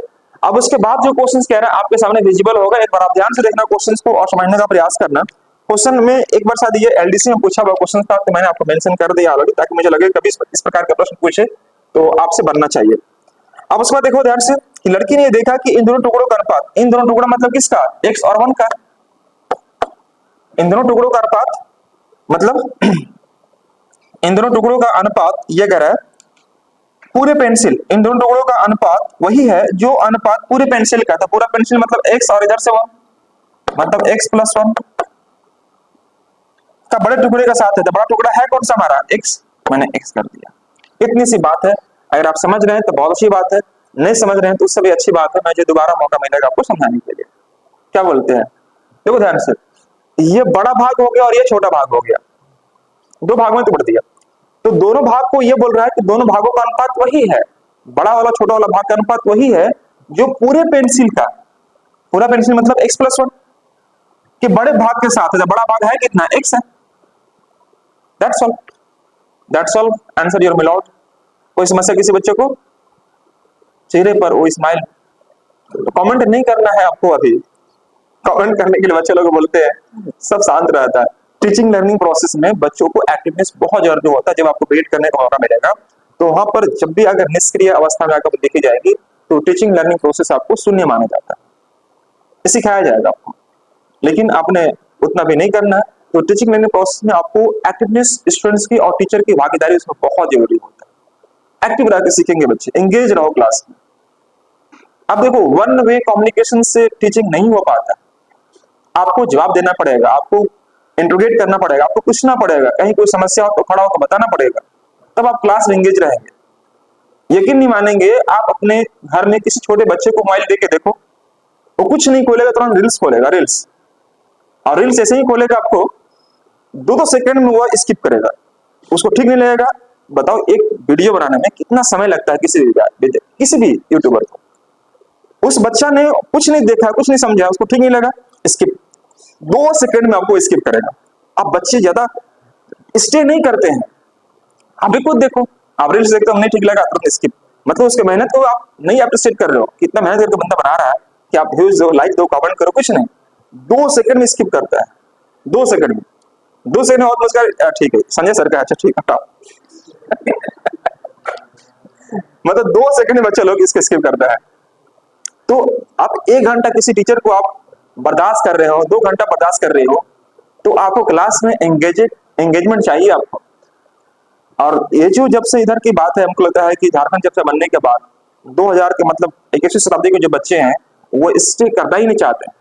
अब उसके बाद जो क्वेश्चन कह रहा है आपके सामने विजिबल होगा, एक बार आप ध्यान से देखना क्वेश्चन को और समझने का प्रयास करना। क्वेश्चन में एक बार शायद ये एलडीसी में पूछा हुआ क्वेश्चन था, तो मैंने आपको मेंशन कर दिया ऑलरेडी, ताकि मुझे लगे कभी इस प्रकार का प्रश्न पूछे तो आपसे बनना चाहिए। अब उसके बाद देखो ध्यान से कि लड़की ने देखा कि इन दोनों टुकड़ों का अनुपात, इन दोनों टुकड़ा मतलब किसका, x और 1 का, इन दोनों टुकड़ों का अनुपात मतलब इन दोनों टुकड़ों का अनुपात ये कह रहा है पूरे पेंसिल, इन दोनों टुकड़ों का अनुपात वही है जो अनुपात पूरे पेंसिल का था। पूरा पेंसिल मतलब x और इधर से 1 मतलब x + 1 का बड़े टुकड़े का साथ है। तो बड़ा टुकड़ा है कौन सा हमारा, x, मैंने x कर दिया। इतनी सी बात है, अगर आप समझ रहे हैं तो बहुत अच्छी बात है, नहीं समझ रहे हैं तो उससे भी अच्छी बात है, मुझे दोबारा मौका मिलेगा आपको समझाने के लिए। क्या बोलते हैं, देखो ध्यान से, ये बड़ा भाग हो गया और ये छोटा भाग हो गया, दो भाग में तोड़ दिया, तो दोनों भाग को ये बोल रहा है कि दोनों भागों का अनुपात वही है, बड़ा वाला छोटा वाला भाग का अनुपात वही है जो पूरे पेंसिल का, पूरा पेंसिल मतलब x + 1 के बड़े भाग के साथ है। बड़ा भाग है कितना, x है। That's all, that's all, answer your मिलॉट। कोई समस्या किसी बच्चे को, चेहरे पर वो स्माइल, कमेंट नहीं करना है आपको, अभी कमेंट करने के लिए बच्चे लोग बोलते हैं, सब शांत रहता है। टीचिंग लर्निंग प्रोसेस में बच्चों को एक्टिवनेस बहुत जरूरी होता है। जब आपको वेट करने का मौका मिलेगा तो वहां पर जब भी अगर निष्क्रिय अवस्था में आकर देखी जाएगी तो टीचिंग लर्निंग प्रोसेस आपको शून्य माना जाता है, ये सिखाया जाएगा आपको, लेकिन आपने उतना भी नहीं करना है। तो टीचिंग लर्निंग प्रोसेस में आपको एक्टिवनेस स्टूडेंट्स की और टीचर की भागीदारी उसमें बहुत जरूरी होता है। एक्टिव रह के सीखेंगे बच्चे, एंगेज रहो क्लास में। अब देखो वन वे कम्युनिकेशन से टीचिंग नहीं हो पाता, आपको जवाब देना पड़ेगा, आपको इंट्रोगेट करना पड़ेगा, आपको पूछना पड़ेगा, कहीं कोई समस्या हो तो खड़ा होकर बताना पड़ेगा, तब आप क्लास में एंगेज रहेंगे। यकीन नहीं मानेंगे, आप अपने घर में किसी छोटे बच्चे को मोबाइल देके देखो, वो कुछ नहीं खोलेगा, तुरंत रील्स खोलेगा, रील्स, और रील्स ऐसे ही खोलेगा, आपको 2-2 सेकंड में वो स्किप करेगा, उसको ठीक नहीं लगेगा। बताओ एक वीडियो बनाने में कितना समय लगता है किसी भी यूट्यूबर को, उस बच्चा ने कुछ नहीं देखा, कुछ नहीं समझा, उसको ठीक नहीं लगा, स्किप, 2 सेकंड में आपको स्किप करेगा। अब बच्चे ज्यादा स्टे नहीं करते हैं, आप भी खुद देखो, आप रील्स देखते हो नहीं ठीक लगा तुरंत स्किप, मतलब उसके मेहनत को आप नहीं अप्रिशिएट कर रहे हो, कितना मेहनत करके बंदा बना रहा है कि आप व्यूज दो, लाइक दो, कमेंट करो, कुछ नहीं, 2 सेकंड में स्किप करता है, 2 सेकंड में, 2 सेकंड और उसका ठीक है संजय सर का, अच्छा ठीक है हटाओ मतलब 2 सेकंड में बच्चा लोग इसके स्किप करता है। तो आप 1 घंटा किसी टीचर को आप बर्दाश्त कर रहे हो, 2 घंटा बर्दाश्त कर रहे हो, तो आपको क्लास में एंगेजमेंट चाहिए आपको। और ये जो जब से इधर की बात है, हमको लगता है कि झारखंड जब से बनने के बाद 2000 के मतलब 21वीं शताब्दी के जो बच्चे हैं वो स्टे करना ही नहीं चाहते।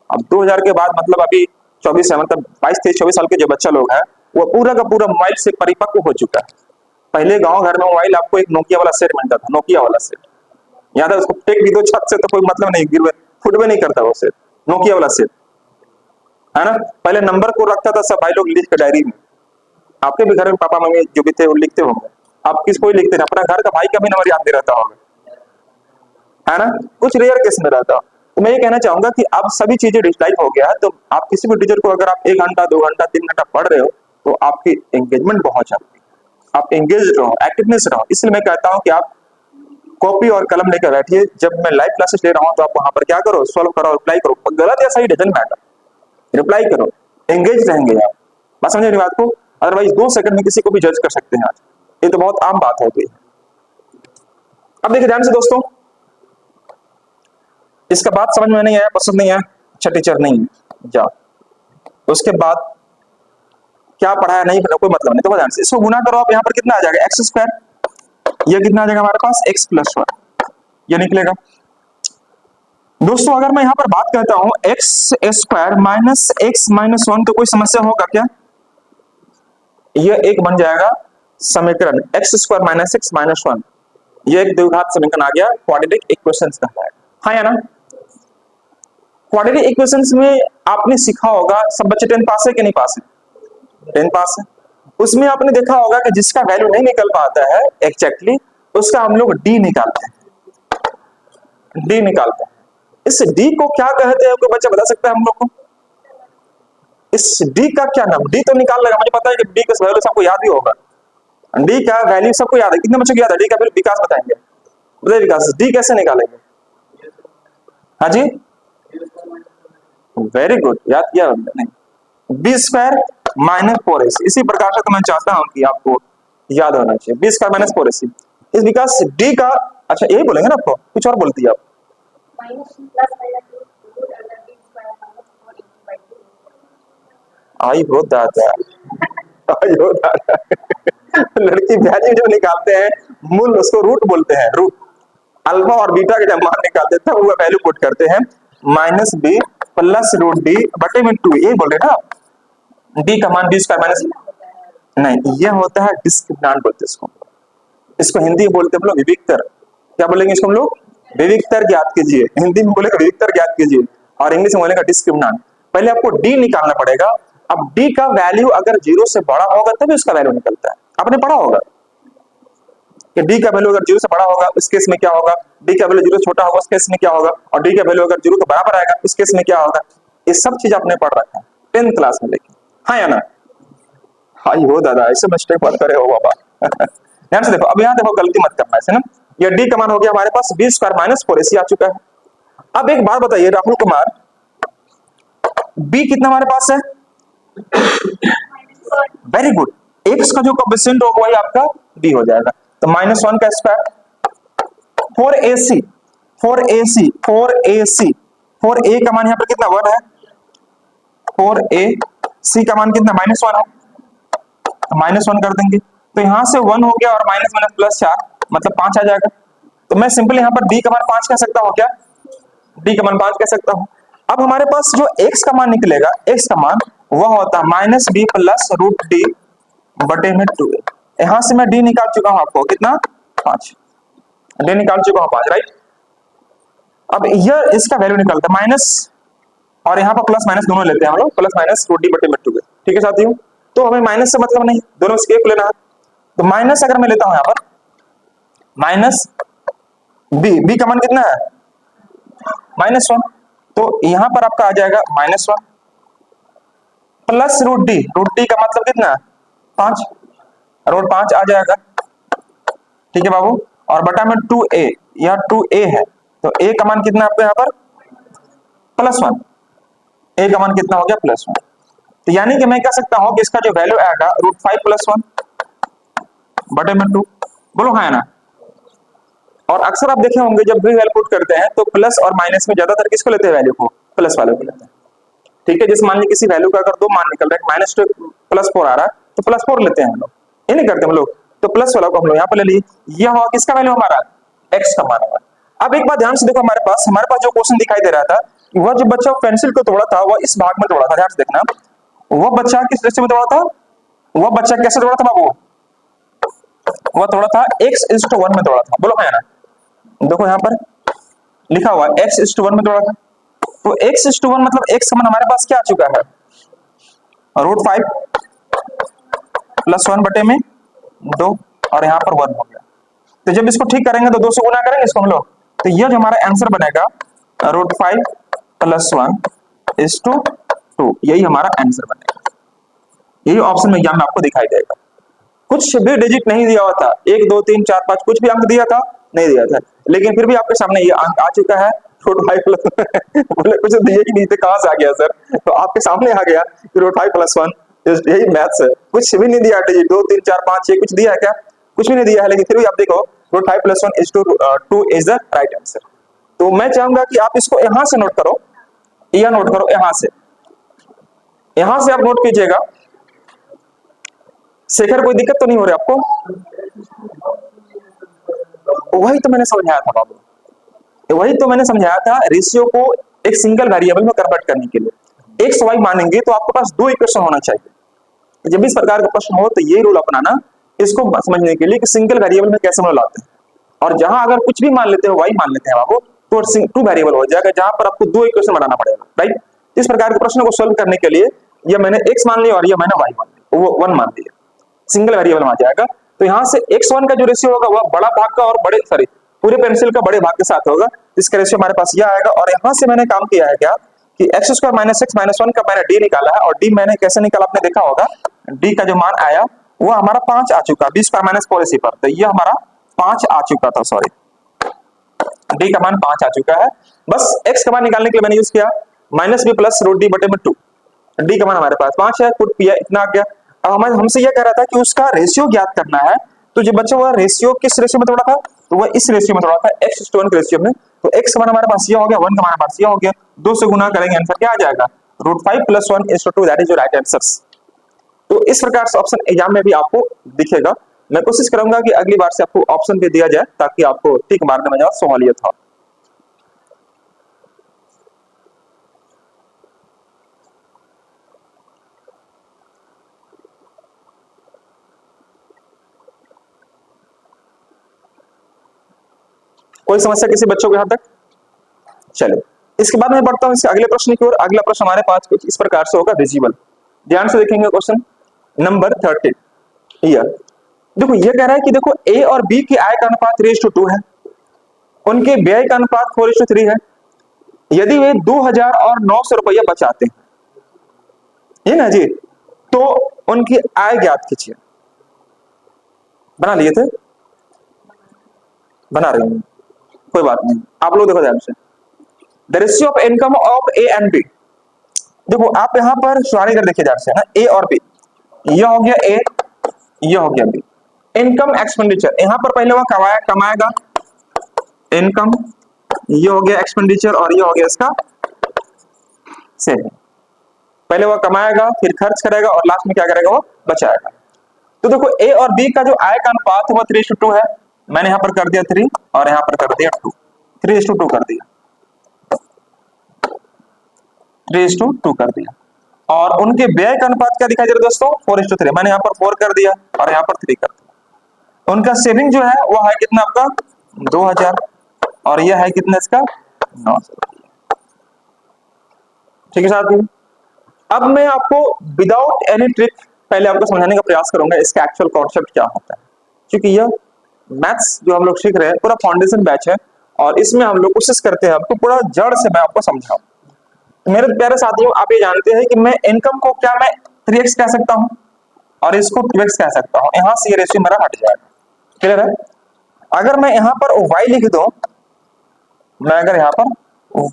अब 2000 के बाद मतलब अभी 24 है, मतलब 22-23-24 साल के जो बच्चा लोग है वो पूरा का पूरा मोबाइल से परिपक्व हो चुका है। पहले गांव घर में मोबाइल आपको एक नोकिया वाला सेट मिलता था, नोकिया वाला सेट, याद है, उसको टेक भी दो छत से तो कोई मतलब नहीं, गिरवे फुटवे नहीं करता वो सेट, नोकिया वाला सेट है ना। पहले नंबर को रखता था सब भाई लोग लिख के डायरी में, आपके भी घर में पापा मम्मी जो भी थे वो लिखते होंगे, आप किसको ही लिखते नहीं, अपना घर का भाई का भी नंबर याद नहीं रहता होगा, है ना, कुछ रेयर केस में रहता। तो मैं ये कहना चाहूंगा कि अब सभी चीजें डिजिटलाइज हो गया है, तो आप किसी भी टीचर को अगर आप 1 घंटा 2 घंटा 3 घंटा पढ़ रहे हो तो आपकी एंगेजमेंट बहुत जाती है, आप एंगेज रहो, एक्टिवनेस रहो। इसलिए मैं कहता हूं कि आप कॉपी और कलम लेकर बैठिए, जब मैं लाइव क्लासेस ले रहा हूं तो आप वहां पर क्या करो, सॉल्व करो, रिप्लाई करो, गलत या सही डजंट मैटर, रिप्लाई करो, एंगेज रहेंगे आप, बस समझे नहीं बात को। अदरवाइज 2 सेकंड में किसी को भी जज कर सकते हैं आज, ये तो बहुत आम बात हो गई। अब देखिए ध्यान से दोस्तों, इसका बात समझ में नहीं आया, पसंद नहीं आया, अच्छा टीचर नहीं है जाओ, उसके बाद क्या पढ़ाया नहीं पढ़ा कोई मतलब नहीं। तो ध्यान से इसको गुना करो आप, यहाँ पर कितना आ जाएगा x², ये कितना आ जाएगा हमारे पास x + 1, ये निकलेगा। दोस्तों अगर मैं यहाँ पर बात करता हूं x² - x - 1, तो कोई समस्या होगा क्या, ये एक बन जाएगा समीकरण x² - x - 1, ये एक द्विघात समीकरण आ गया, क्वाड्रेटिक इक्वेशंस का है, हाँ या ना। क्वाड्रेटिक इक्वेशंस में आपने सीखा होगा, सब बच्चे 10 पास है कि नहीं पास है, 10 पास है। उसमें आपने देखा होगा कि जिसका वैल्यू नहीं निकल पाता है एग्जैक्टली उसका हम लोग डी निकालते हैं, डी निकालते हैं। इस डी को क्या कहते हैं, कोई बच्चा बता सकता है हम लोग को, इस डी का क्या नाम, डी तो निकाल लेगा, मुझे पता है कि डी का वैल्यू सबको याद ही होगा, डी का वैल्यू सबको याद है, कितने बच्चों को याद है डी का वैल्यू, विकास बताएंगे, बताइए विकास डी कैसे निकालेंगे, हाँ जी, वेरी गुड, याद किया नहीं, बी स्क्वायर माइनस फोर ए सी। इसी प्रकार से तो मैं चाहता हूं कि आपको याद होना चाहिए, बी स्क्वायर माइनस फोर ए सी इस बिकॉज डी का, अच्छा यही बोलेंगे ना, आपको कुछ और बोलती है आप, आई हो दादा, आई हो दादा। लड़की वैल्यू जो निकालते हैं, मूल उसको रूट बोलते हैं, रूट। अल्फा और बीटा के जब मान निकालते हैं तब वो वैल्यू पुट करते हैं, minus B plus root D बटे में टू, यही बोल रहे हैं ना। डी का मान बी स्क्वायर माइनस, नहीं ये होता है डिस्क्रिमिनांट बोलते हैं इसको। इसको हिंदी में बोलते हैं हम लोग विविक्तर। क्या बोलेंगे इसको हम लोग? विविक्तर ज्ञात कीजिए, हिंदी में बोलेगा विविक्तर ज्ञात कीजिए, और इंग्लिश में बोलेगा डिस्क्रिमिनांट। पहले आपको डी निकालना पड़ेगा। अब डी का वैल्यू अगर जीरो से बड़ा होगा तभी उसका वैल्यू निकलता है, आपने पढ़ा होगा कि डी का वैल्यू अगर जीरो से बड़ा होगा उस केस में क्या होगा, डी का वैल्यू जीरो छोटा होगा उस केस में क्या होगा, और डी का वैल्यू अगर जीरो के बराबर आएगा उस केस में क्या होगा। ये सब चीज आपने पढ़ रखा है 10th क्लास में, लेकिन हाँ या ना? हाई हो दादा, ऐसे मिस्टेक मत करे हो बाबा। ध्यान से देखो, अब यहाँ देखो गलती मत करना ऐसे ना। ये डी का मान हो गया हमारे पास B square minus four AC आ चुका है। अब एक बात बताइए राहुल कुमार, बी कितना हमारे पास है? वेरी गुड, एक्स का जो कोएफिशिएंट होगा वही आपका बी हो जाएगा, तो माइनस वन का स्क्वायर फोर ए सी, फोर ए सी, फोर ए सी, फोर ए का मान यहाँ पर कितना वन है, फोर ए सी का मान कितना माइनस वन है, तो माइनस वन कर देंगे, तो यहां से वन हो गया और माइनस माइनस प्लस चार, मतलब पांच आ जाएगा। तो मैं सिंपल यहाँ पर डी का मान पांच कह सकता हूँ क्या? डी का मान पांच कह सकता हूँ। अब हमारे पास जो एक्स का मान निकलेगा, एक्स का मान वह होता है minus D plus root D बटे में टू। यहां से मैं डी निकाल चुका हूं, आपको कितना? पांच, डी निकाल चुका हूं पांच, राइट। अब यह इसका वैल्यू निकलता है माइनस, और यहाँ पर प्लस माइनस दोनों लेते हैं हम लोग, प्लस माइनस रूट डी बटे में टू। ठीक है साथियों, तो हमें माइनस से मतलब नहीं, दोनों से एक लेना है। तो माइनस अगर मैं लेता हूं यहाँ पर माइनस बी, बी का मान कितना है? माइनस वन, तो यहां पर आपका आ जाएगा minus one plus root D का मतलब कितना है? पांच, रूट पांच आ जाएगा। ठीक है बाबू, और बटा में टू ए, यह टू ए है, तो ए का मान कितना आपको यहाँ पर? प्लस वन, ए का मान कितना हो गया? Plus one. तो यानी कि मैं कह सकता हूं कि इसका जो वैल्यू आएगा रूट फाइव प्लस वन बटे में टू, बोलो हाँ है ना। और अक्सर आप देखे होंगे जब भी वैल्यू पुट करते हैं तो प्लस और माइनस में ज्यादातर किसको लेते हैं वैल्यू को? प्लस वाले को लेते हैं। ठीक है, जैसे मान लीजिए किसी वैल्यू का अगर दो मान निकल रहा है, माइनस टू प्लस फोर आ रहा है, तो प्लस फोर लेते हैं हम लोग, ये नहीं करते हम लोग, तो प्लस वाला को हम लोग यहाँ पर ले लिए। यह हुआ किसका वैल्यू? हमारा एक्स का मान हुआ। अब एक बात ध्यान से देखो, हमारे पास जो क्वेश्चन दिखाई दे रहा था, वह जो बच्चा पेंसिल को तोड़ा था वह इस भाग में तोड़ा था, ध्यान से देखना। वह बच्चा किस दृष्टि में तोड़ा था? वह बच्चा कैसे तोड़ा था बाबू? वह तोड़ा था एक्स इज टू वन में तोड़ा था, बोलो है ना। देखो यहाँ पर लिखा हुआ एक्स इज टू वन में तोड़ा था, तो एक्स इज टू वन मतलब एक्स का मान हमारे पास क्या आ चुका है? रूट फाइव प्लस वन बटे में दो, और यहाँ पर वन हो गया। तो जब इसको ठीक करेंगे तो दो से गुना करेंगे इसको हम लोग, तो यह जो हमारा आंसर बनेगा root five plus one is to two, यही हमारा आंसर बनेगा। यही ऑप्शन में एग्जाम में आपको दिखाई देगा। कुछ भी डिजिट नहीं दिया हुआ था, एक दो तीन चार पांच कुछ भी अंक दिया था नहीं दिया था, लेकिन फिर भी आपके सामने ये अंक आ चुका है रूट फाइव प्लस बोले कुछ दिए ही नहीं थे, कहां से आ गया सर? तो आपके सामने आ गया रूट फाइव प्लस वन, यही मैथ्स है। कुछ भी नहीं दिया डिजिट, दो तीन चार पांच छह कुछ दिया है क्या? कुछ भी नहीं दिया है, लेकिन फिर भी आप देखो root five plus one is to two is the right answer. तो मैं चाहूंगा कि आप इसको यहां से नोट करो, यह नोट करो, यहां से आप नोट कीजिएगा। शेखर कोई दिक्कत तो नहीं हो रही आपको? वही तो मैंने समझाया था बाबू, वही तो मैंने समझाया था, रेशियो को एक सिंगल वेरिएबल में कन्वर्ट करने के लिए एक्स वाई मानेंगे तो आपके पास दो इक्वेशन होना चाहिए। जब इस प्रकार का प्रश्न हो तो ये रूल अपनाना इसको समझने के लिए कि सिंगल वेरिएबल में कैसे हम लाते हैं। और जहां अगर कुछ भी मान लेते हो वाई मान लेते हैं बाबू, तो टू वेरिएबल हो जाएगा, जहां पर आपको दो इक्वेशन बनाना पड़ेगा, राइट। इस प्रकार के प्रश्न को सोल्व करने के लिए ये मैंने एक्स मान लिया और ये मैंने वाई मान लिया, वो वन मान लिया, सिंगल वेरिएबल में आ जाएगा। तो यहाँ से x1 का जो रेशियो होगा वह बड़ा भाग का और बड़े सॉरी पूरे पेंसिल का बड़े भाग के साथ होगा, इसका रेशियो हमारे पास यह आएगा। और यहाँ से मैंने काम किया है क्या कि x square minus x minus one का मैंने डी निकाला है, और डी मैंने कैसे निकाला आपने देखा होगा, डी का जो मान आया वो हमारा पांच आ चुका, बी स्क्वायर माइनस फोर इसी पर, तो ये हमारा पांच आ चुका था, सॉरी डी का मान 5 आ चुका है। बस एक्स का मान निकालने के लिए मैंने यूज किया minus B plus root D बटे में 2। डी का मान हमारे पास 5 है, पुट किया इतना आ गया। अब हमें हमसे यह कह रहा था कि उसका रेशियो ज्ञात करना है। तो जो बच्चा हुआ रेशियो किस रेशियो में तोड़ा था, तो वह इस रेशियो में तोड़ा था, x:1 के रेशियो में। तो x का मान हमारे पास ये हो गया, 1 का मान हमारे पास ये हो गया, 2 से गुना करेंगे आंसर क्या आ जाएगा, √5 + 1:2, that is your right answer. तो इस प्रकार से ऑप्शन एग्जाम में भी आपको दिखेगा। मैं कोशिश करूंगा कि अगली बार से आपको ऑप्शन भी दिया जाए ताकि आपको टिक मारने में ज्यादा सहूलियत हो। कोई समस्या किसी बच्चों के यहां तक? चलिए इसके बाद मैं बढ़ता हूं इसके अगले प्रश्न की ओर। अगला प्रश्न हमारे पास कुछ इस प्रकार से होगा, विजिबल। ध्यान से देखेंगे क्वेश्चन नंबर 13। देखो ये कह रहा है कि देखो ए और बी की आय का अनुपात 3:2 है, उनके व्यय का अनुपात 4:3 है। यदि वे 2,900 रुपया बचाते हैं, ये ना जी, तो उनकी आय ज्ञात कीजिए। बना लिए थे? बना रहे हैं, कोई बात नहीं, आप लोग देखो ध्यान से। The ratio of income of A and B. देखो आप यहां पर सॉरी कर देखिए ध्यान से ना, ए और बी, ये हो गया ए, ये हो गया बी। इनकम एक्सपेंडिचर, यहां पर पहले वो कमाएगा इनकम, ये हो गया एक्सपेंडिचर और ये हो गया इसका सेविंग। पहले वो कमाएगा, फिर खर्च करेगा और लास्ट में क्या करेगा, वो बचाएगा। तो देखो ए और बी का जो आय का अनुपात है वो 3:2 है। मैंने यहां पर कर दिया 3 और यहां पर कर दिया 2, 3:2 कर दिया, 3:2 कर दिया। और उनके व्यय का अनुपात क्या दिखाई दे रहा है दोस्तों, 4:3। मैंने यहाँ पर 4 कर दिया और यहाँ पर 3 कर दिया। उनका सेविंग जो है वो है कितना आपका 2,000 और यह है कितना इसका 900। ठीक है साथियों, अब मैं आपको विदाउट एनी ट्रिक पहले आपको समझाने का प्रयास करूंगा इसका एक्चुअल कॉन्सेप्ट क्या होता है, क्योंकि यह मैथ्स जो हम लोग सीख रहे हैं पूरा फाउंडेशन बैच है और इसमें हम लोग कोशिश करते हैं आपको पूरा जड़ से मैं आपको समझाऊं। मेरे प्यारे साथियों, आप ये जानते हैं कि मैं इनकम को क्या मैं 3x कह सकता हूं और इसको 2x कह सकता हूं। यहां से ये रेशियो मेरा हट जाएगा। क्लियर है? अगर मैं यहां पर y लिख दूं, मैं अगर यहां पर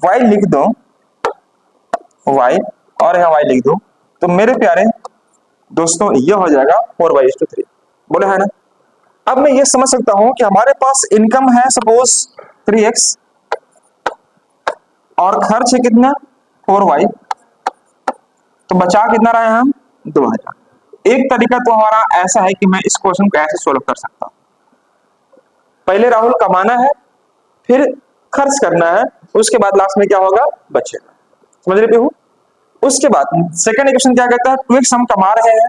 y लिख दूं, y और यहां y लिख दूं, तो मेरे प्यारे दोस्तों ये हो जाएगा 4/3। बोले है ना? अब मैं ये समझ सकता हूं कि हमारे पास इनकम है सपोज 3x और खर्च है कितना 4y, तो बचा कितना रहे हम 2,000। एक तरीका तो हमारा ऐसा है कि मैं इस क्वेश्चन को ऐसे सोल्व कर सकता हूं। पहले राहुल कमाना है, फिर खर्च करना है, उसके बाद लास्ट में क्या होगा, बचेगा। समझ रहे हो? उसके बाद सेकंड इक्वेशन क्या कहता है, 2x हम कमा रहे हैं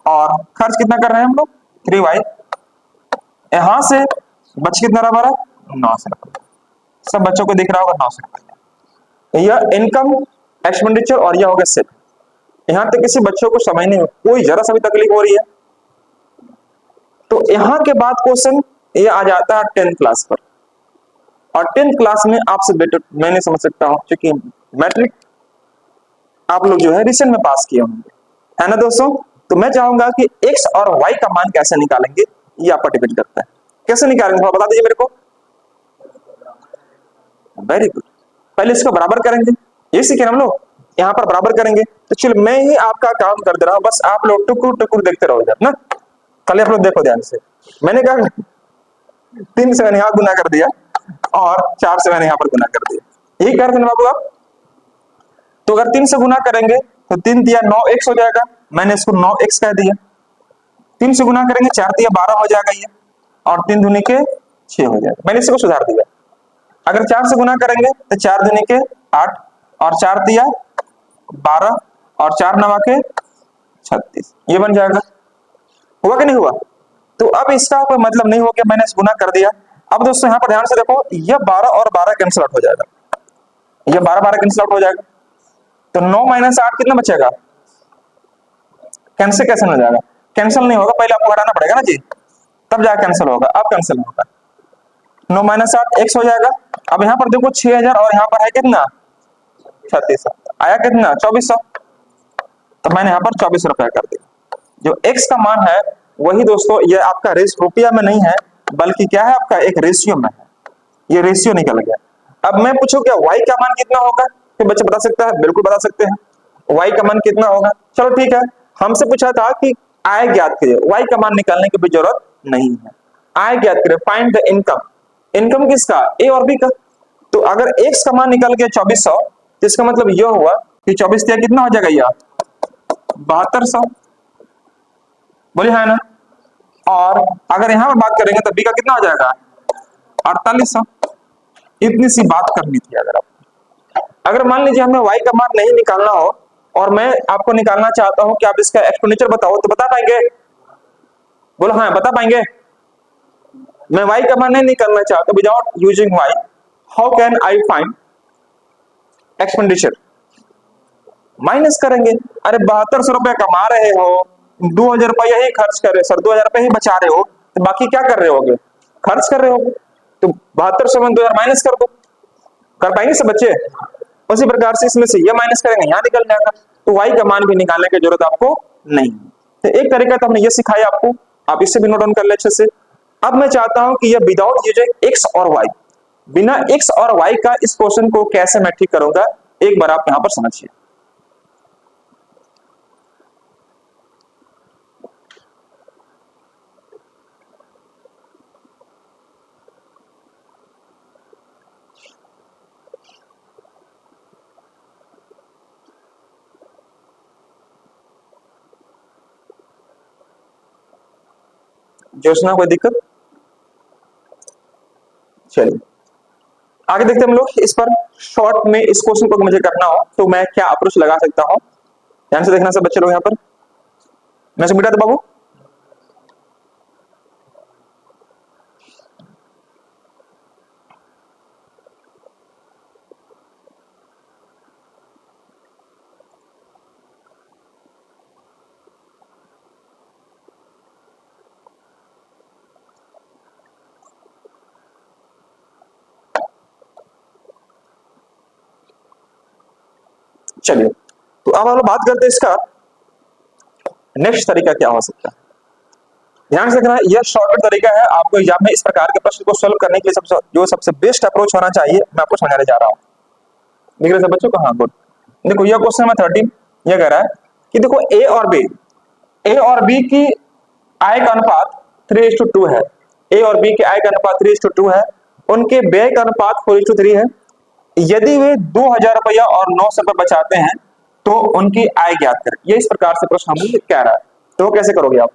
और खर्च कितना कर रहे हैं हम लोग 3y। यहां से बच कितना रहा हमारा 900 रुपया। सब बच्चों को दिख रहा होगा 900 रुपया। यह इनकम एक्सपेंडिचर और यह होगा सेविंग। यहां तक किसी बच्चों को समझने में कोई जरा सा भी तकलीफ हो रही है? तो यहां के बाद क्वेश्चन ये आ जाता है 10th क्लास पर, और 10th क्लास में आपसे बेटर मैं नहीं समझ सकता हूं, क्योंकि मैट्रिक आप लोग जो है रिसेंट में पास किए होंगे, है ना दोस्तों। तो मैं चाहूंगा कि x और y का मान कैसे निकालेंगे ये आप पर डिपेंड करता है। कैसे निकालेंगे थोड़ा बता दीजिए मेरे को। वेरी गुड, पहले इसको बराबर करेंगे, ये सीखे हम लोग, यहाँ पर बराबर करेंगे। तो चलो मैं ही आपका काम कर दे रहा हूं, बस आप लोग टुकुर टुकुर देखते रहो इधर ना। कल आप लोग देखो ध्यान से, मैंने कहा 3 से मैंने यहाँ गुना कर दिया और 4 से मैंने यहाँ पर गुना कर दिया, यही कर देना बाबू आप। तो अगर 3 से गुना करेंगे तो 3 दिया 9x हो जाएगा, मैंने इसको 9x कह दिया। 3 से गुना करेंगे 4 दिया 12 हो जाएगा ये, और 3 दूनी के 6 हो जाएगा, मैंने इसको सुधार दिया। अगर 4 से गुना करेंगे तो 4 दूनी के 8 और 4 दिया 12 और 4 नवा के 36, ये बन जाएगा। हुआ कि नहीं हुआ? तो अब इसका कोई मतलब नहीं हो गया, मैंने इस गुना कर दिया। अब दोस्तों यहाँ पर ध्यान से देखो, यह 12 और 12 कैंसिल आउट हो जाएगा, यह 12 कैंसिल आउट हो जाएगा। तो 9 - 8 कितना बचेगा, कैंसिल कैसे हो जाएगा, कैंसिल नहीं होगा, पहले आपको हटाना पड़ेगा ना जी, तब जाकर कैंसिल होगा, अब कैंसिल होगा। 9 - 8 x हो जाएगा। अब यहाँ पर देखो 6,000 और यहाँ पर है कितना 3600, आया कितना 2400, तो मैंने यहाँ पर 2400 रुपया कर दिया। जो x का मान है वही दोस्तों ये आपका रुपया में नहीं है, बल्कि क्या है आपका एक रेशियो में है। ये रेशियो निकल गया। अब मैं पूछूं क्या y का मान कितना होगा, तो बच्चे बता सकता है, बिल्कुल बता सकते हैं y का मान कितना होगा। चलो ठीक है, हमसे पूछा था कि आय ज्ञात करिए, y का मान निकालने की भी जरूरत नहीं है। आय ज्ञात करिए, फाइंड द इनकम। इनकम किसका, ए और बी का। तो अगर x का मान निकल गया 2400, तो इसका मतलब यह हुआ कि 24 कितना हो जाएगा यार, 7200। बोलिए है ना। और अगर यहां पर बात करेंगे तो बी का कितना हो जाएगा, 4800। इतनी सी बात करनी थी। अगर मान लीजिए हमें y का मान नहीं निकालना हो और मैं आपको निकालना चाहता हूं कि आप इसका एक्सपेंडिचर बताओ, तो बता पाएंगे? बोलो हाँ, बता पाएंगे? मैं y का मान नहीं निकालना चाहता, without using y how can I find expenditure? Minus करेंगे। अरे 7200 रुपए कमा रहे हो, 2000 रुपया ही खर्च कर रहे, सर 2000 रुपए ही बचा रहे हो, तो बाकी क्या कर रहे होगे, खर्च कर रहे होगे। तो 7200 में 2000 माइनस कर दो। कर पाएंगे सब बच्चे? उसी प्रकार से इसमें से ये माइनस करेंगे, यहाँ निकल जाएगा। तो y का मान भी निकालने की जरूरत आपको नहीं है। तो एक तरीका तो हमने ये सिखाया आपको, आप इससे भी नोट डाउन कर ले अच्छे से। अब मैं चाहता हूं कि ये विदाउट यूजिंग x और y, बिना x और y का इस क्वेश्चन को कैसे मैं ठीक करूंगा, एक बार आप यहां पर समझिए। जोशना कोई दिक्कत? चलिए आगे देखते हैं हम लोग। इस पर शॉर्ट में इस क्वेश्चन को मुझे करना हो तो मैं क्या अप्रोच लगा सकता हूं, ध्यान से देखना सब बच्चे लोग। यहां पर मैं से मिटा तो बाबू। चलिए तो अब हम लोग बात करते हैं इसका नेक्स्ट तरीका क्या हो सकता है। ध्यान से देखना, यह शॉर्टकट तरीका है आपको एग्जाम में इस प्रकार के प्रश्न को सॉल्व करने के लिए सबसे बेस्ट अप्रोच होना चाहिए, मैं आपको समझाने जा रहा हूं। देख रहे सब बच्चों को? हाँ गुड। देखो यह क्वेश्चन नंबर 13 यह कह रहा है कि देखो ए और बी की आय का अनुपात 3:2 है। ए और बी के आय का अनुपात 3:2 है, उनके व्यय का अनुपात 4:3 है। यदि वे 2000 रुपया और 900 रुपये बचाते हैं तो उनकी आय ज्ञात करें। ये इस प्रकार से प्रश्न हमें कह रहा है, तो कैसे करोगे आप?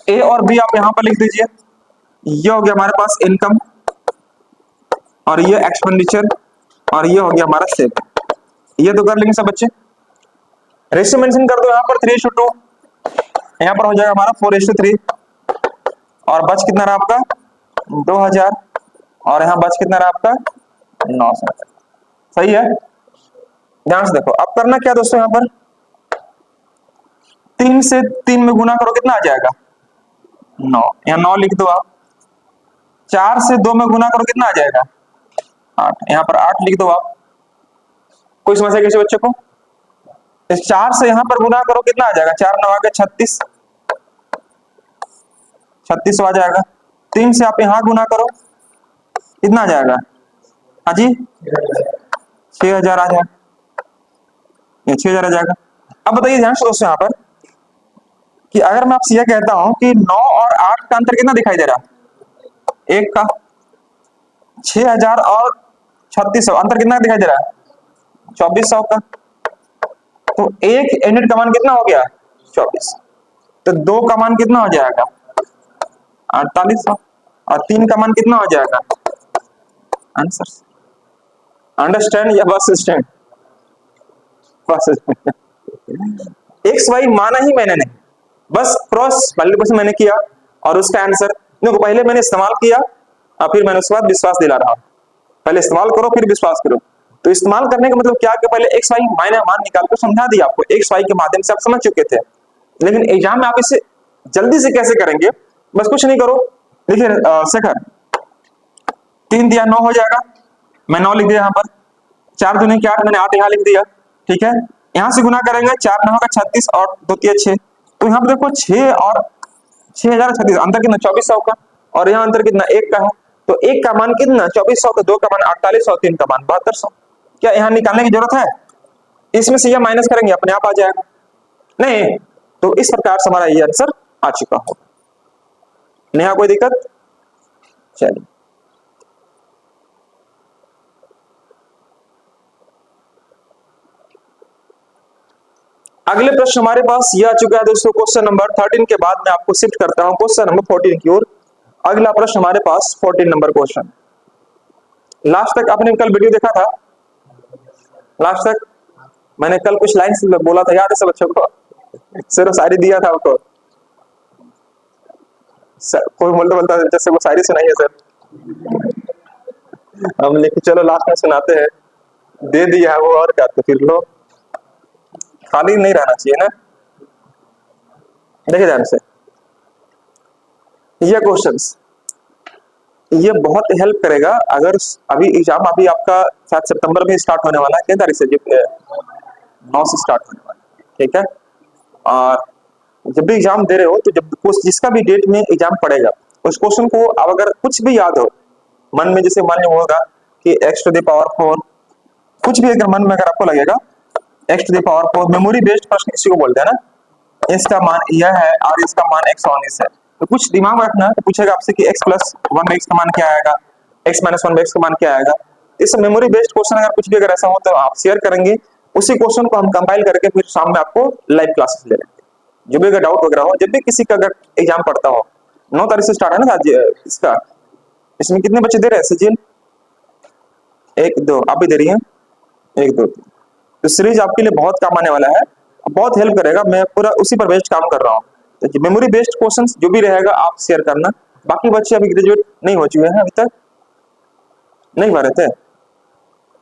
ए और बी आप यहां पर लिख दीजिए। ये हो गया हमारे पास इनकम, और ये एक्सपेंडिचर, और ये हो गया हमारा सेव। ये तो कर लेंगे सब बच्चे। रेशियो मेंशन कर दो यहां पर 3:2, यहां पर हो जाएगा हमारा 4:3, और बच कितना रहा आपका 2000, और यहां बच कितना रहा आपका 900। सही है। ध्यान से देखो, अब करना क्या दोस्तों, यहां पर 3 से 3 में गुना करो, कितना आ जाएगा 9, यहाँ 9 लिख दो आप। 4 से 2 में गुना करो, कितना आ जाएगा 8, यहाँ पर 8 लिख दो आप। कोई समस्या किसी बच्चे को? इस 4 से यहाँ पर गुना करो, कितना आ जाएगा 4 9 आ गया 36, 36 आ जाएगा। 3 से आप यहाँ गुना करो, कितना आ जाएगा? हाँ जी 6000 आ जाएगा, ये 6000 आ जाएगा। अब बताइए ध्यान से दोस्तों यहाँ पर कि अगर मैं आपसे यह कहता हूं कि 9 और 8 का अंतर कितना दिखाई दे रहा है, 1 का। 6000 और 3600 अंतर कितना दिखाई दे रहा है, 2400 का। तो एक यूनिट का मान कितना हो गया 24, तो 2 का मान कितना हो जाएगा 4800, और 3 का मान कितना हो जाएगा? आंसर अंडरस्टैंड या बस स्टैंड? बस एक्स वाई माना ही मैंने नहीं, बस क्रॉस मल्टीप्लिकेशन मैंने किया और उसका आंसर देखो। पहले मैंने इस्तेमाल किया और फिर मैंने उसके बाद विश्वास दिला रहा। पहले इस्तेमाल करो फिर विश्वास करो। तो इस्तेमाल करने का मतलब क्या कि पहले एक्स वाई मायने मान निकाल कर समझा दिया आपको, एक्स वाई के माध्यम से आप समझ चुके थे। लेकिन एग्जाम में आप इसे जल्दी से कैसे करेंगे, बस कुछ नहीं करो। देखिए शेखर 3 दिया 9 हो जाएगा, मैं 9 लिख दिया यहाँ पर। 4 दूनी 8, मैंने 8 यहाँ लिख दिया। ठीक है, यहाँ से गुना करेंगे 4 9 का 36 और 2 3 6, तो यहाँ पर देखो 6 और 6036 अंतर कितना 2400 का, और यहाँ अंतर कितना 1 का है। तो एक का मान कितना 2400, तो दो का मान 4800, तीन का मान 7200। क्या यहाँ निकालने की जरूरत है? इसमें से यह माइनस करेंगे अपने आप आ जाएगा। नहीं, तो इस प्रकार से हमारा ये आंसर आ चुका होगा। नहीं कोई दिक्कत? चलिए अगले प्रश्न हमारे पास यह आ चुका है दोस्तों, क्वेश्चन नंबर 13 के बाद मैं आपको शिफ्ट करता हूं क्वेश्चन नंबर 14 की ओर। अगला प्रश्न हमारे पास 14 नंबर क्वेश्चन। लास्ट तक आपने कल वीडियो देखा था? लास्ट तक मैंने कल कुछ लाइंस बोला था, याद है सब बच्चों को? सिर्फ शायरी दिया था आपको। कोई बोलता जैसे वो शायरी सुनाई है सर, हम लेके चलो लास्ट में सुनाते हैं, दे दिया है वो, और क्या? तो फिर लो, खाली नहीं रहना चाहिए ना। देखिए ध्यान से ये क्वेश्चंस, ये बहुत हेल्प करेगा अगर अभी एग्जाम अभी आपका शायद सितंबर में स्टार्ट होने वाला है, कितनी तारीख से? 9 से स्टार्ट होने वाला है, ठीक है। और जब भी एग्जाम दे रहे हो तो जब जिसका भी डेट में एग्जाम पड़ेगा उस क्वेश्चन को अब अगर कुछ भी याद हो मन में, जैसे मान लो होगा कि x टू द पावर 4, कुछ भी अगर मन में अगर आपको लगेगा x to the power 4, memory based प्रश्न इसी को बोलते हैं ना। इसका मान यह है और इसका मान x ऑन इस है, तो कुछ दिमाग में रखना, तो पूछेगा आपसे कि x प्लस 1x का मान क्या आएगा, x माइनस 1x का मान क्या आएगा। इस मेमोरी बेस्ड क्वेश्चन अगर कुछ भी अगर ऐसा हो तो आप शेयर करेंगे, उसी क्वेश्चन को हम कंपाइल करके फिर शाम में आपको लाइव क्लासेस ले लेंगे। जो भी अगर डाउट वगैरह हो, जब भी किसी का अगर एग्जाम पड़ता हो, 9 तारीख से स्टार्ट है ना आज इसका। इसमें कितने बच्चे दे रहे हैं सचिन? 1 2 आप भी दे रही हैं, 1 2 3। तो सीरीज आपके लिए बहुत काम आने वाला है, बहुत हेल्प करेगा। मैं पूरा उसी पर बेस्ड काम कर रहा हूँ, तो मेमोरी बेस्ड क्वेश्चंस जो भी रहेगा आप शेयर करना। बाकी बच्चे अभी ग्रेजुएट नहीं हो चुके हैं, अभी तक नहीं भरे थे,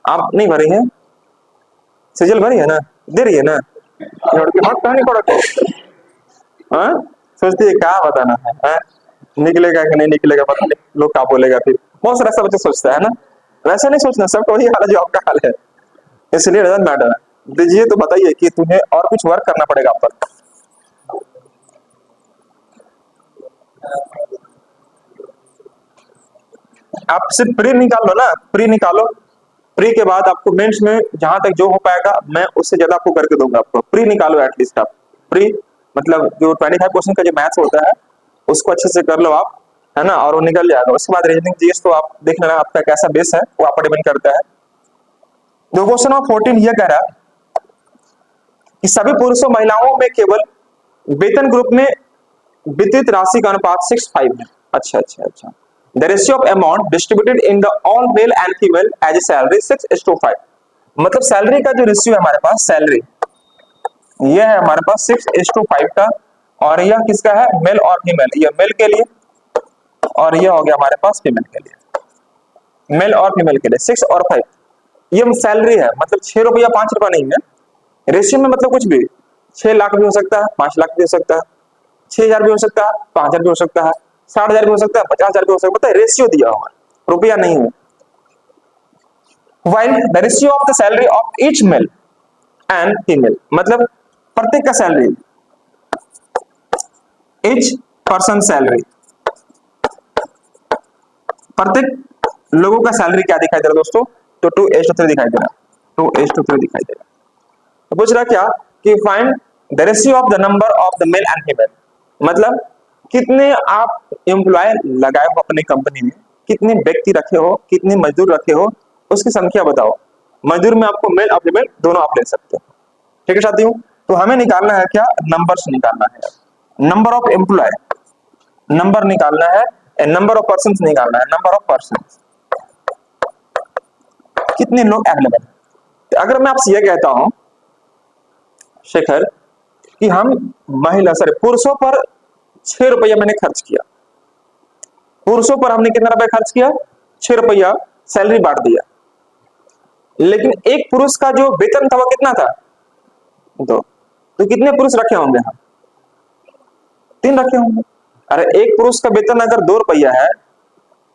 आप नहीं भरे हैं? सजल भरी है ना, दे रही है ना? नहीं पड़ा तो सोचती है क्या बताना है, निकलेगा कि नहीं निकलेगा पता नहीं, लोग क्या बोलेगा फिर, बहुत सारा सब बच्चा सोचता है ना। वैसा नहीं सोचना, सबका वही हाल है जो आपका हाल है, इसलिए डजंट मैटर। दीजिए तो बताइए कि तुम्हें और कुछ वर्क करना पड़ेगा आप पर। आप सिर्फ प्री निकाल लो ना, प्री निकालो, प्री के बाद आपको मेंस में जहां तक जो हो पाएगा मैं उससे ज्यादा आपको करके दूंगा। आपको प्री निकालो एटलीस्ट, आप प्री मतलब जो 25 क्वेश्चन का जो मैथ्स होता है उसको अच्छे से कर लो आप, है ना, और वो निकल जाएगा। उसके बाद रीजनिंग जीएस तो आप देख लेना आपका कैसा बेस है, वो आप पर डिपेंड करता है। तो क्वेश्चन नंबर 14 ये कह रहा है कि सभी पुरुषों महिलाओं में केवल वेतन ग्रुप में वितरित राशि का अनुपात 6:5 है। अच्छा अच्छा अच्छा, the ratio of amount distributed in the all male and female as a salary 6:5। मतलब सैलरी का जो रेशियो है हमारे पास, सैलरी ये है हमारे पास 6:5 का, और यह किसका है? मेल और फीमेल, यह मेल के लिए और यह हो गया हमारे पास फीमेल के लिए। मेल और फीमेल के लिए 6 और 5, ये सैलरी है, मतलब 6 रुपया 5 रुपया नहीं है। रेशियो में मतलब कुछ भी, 6 लाख भी हो सकता है, 5 लाख भी हो सकता है, 6,000 भी हो सकता है, 5,000 भी हो सकता है, 60,000 भी हो सकता है, 50,000 भी हो सकता है। रेशियो दिया हुआ रुपया नहीं है। while the ratio of the salary of each male and female, मतलब प्रत्येक का सैलरी, each पर्सन सैलरी, प्रत्येक लोगों का सैलरी क्या दिखाई दे रहा है दोस्तों? तो 2:3 दिखाई दे रहा है, 2:3 दिखाई दे रहा है। तो पूछ रहा क्या कि find the ratio of the number of the mail and female, मतलब कितने आप एम्प्लॉय लगाए हो अपनी कंपनी में, कितने व्यक्ति रखे हो, कितने मजदूर रखे हो, उसकी संख्या बताओ। मजदूर में आपको मेल और फीमेल दोनों आप ले सकते हो, ठीक है साथियों। तो हमें निकालना है क्या? नंबर्स निकालना है, नंबर ऑफ एम्प्लॉय नंबर निकालना है, नंबर ऑफ पर्सन निकालना है, नंबर ऑफ पर्सन, कितने लोग अवेलेबल है। तो अगर मैं आपसे यह कहता हूं शेखर कि हम महिला सॉरी पुरुषों पर 6 रुपया मैंने खर्च किया, पुरुषों पर हमने कितना रुपया खर्च किया? 6 रुपया सैलरी बांट दिया, लेकिन एक पुरुष का जो वेतन था वो कितना था? 2। तो कितने पुरुष रखे होंगे हम? 3 रखे होंगे। अरे एक पुरुष का वेतन अगर 2 रुपया है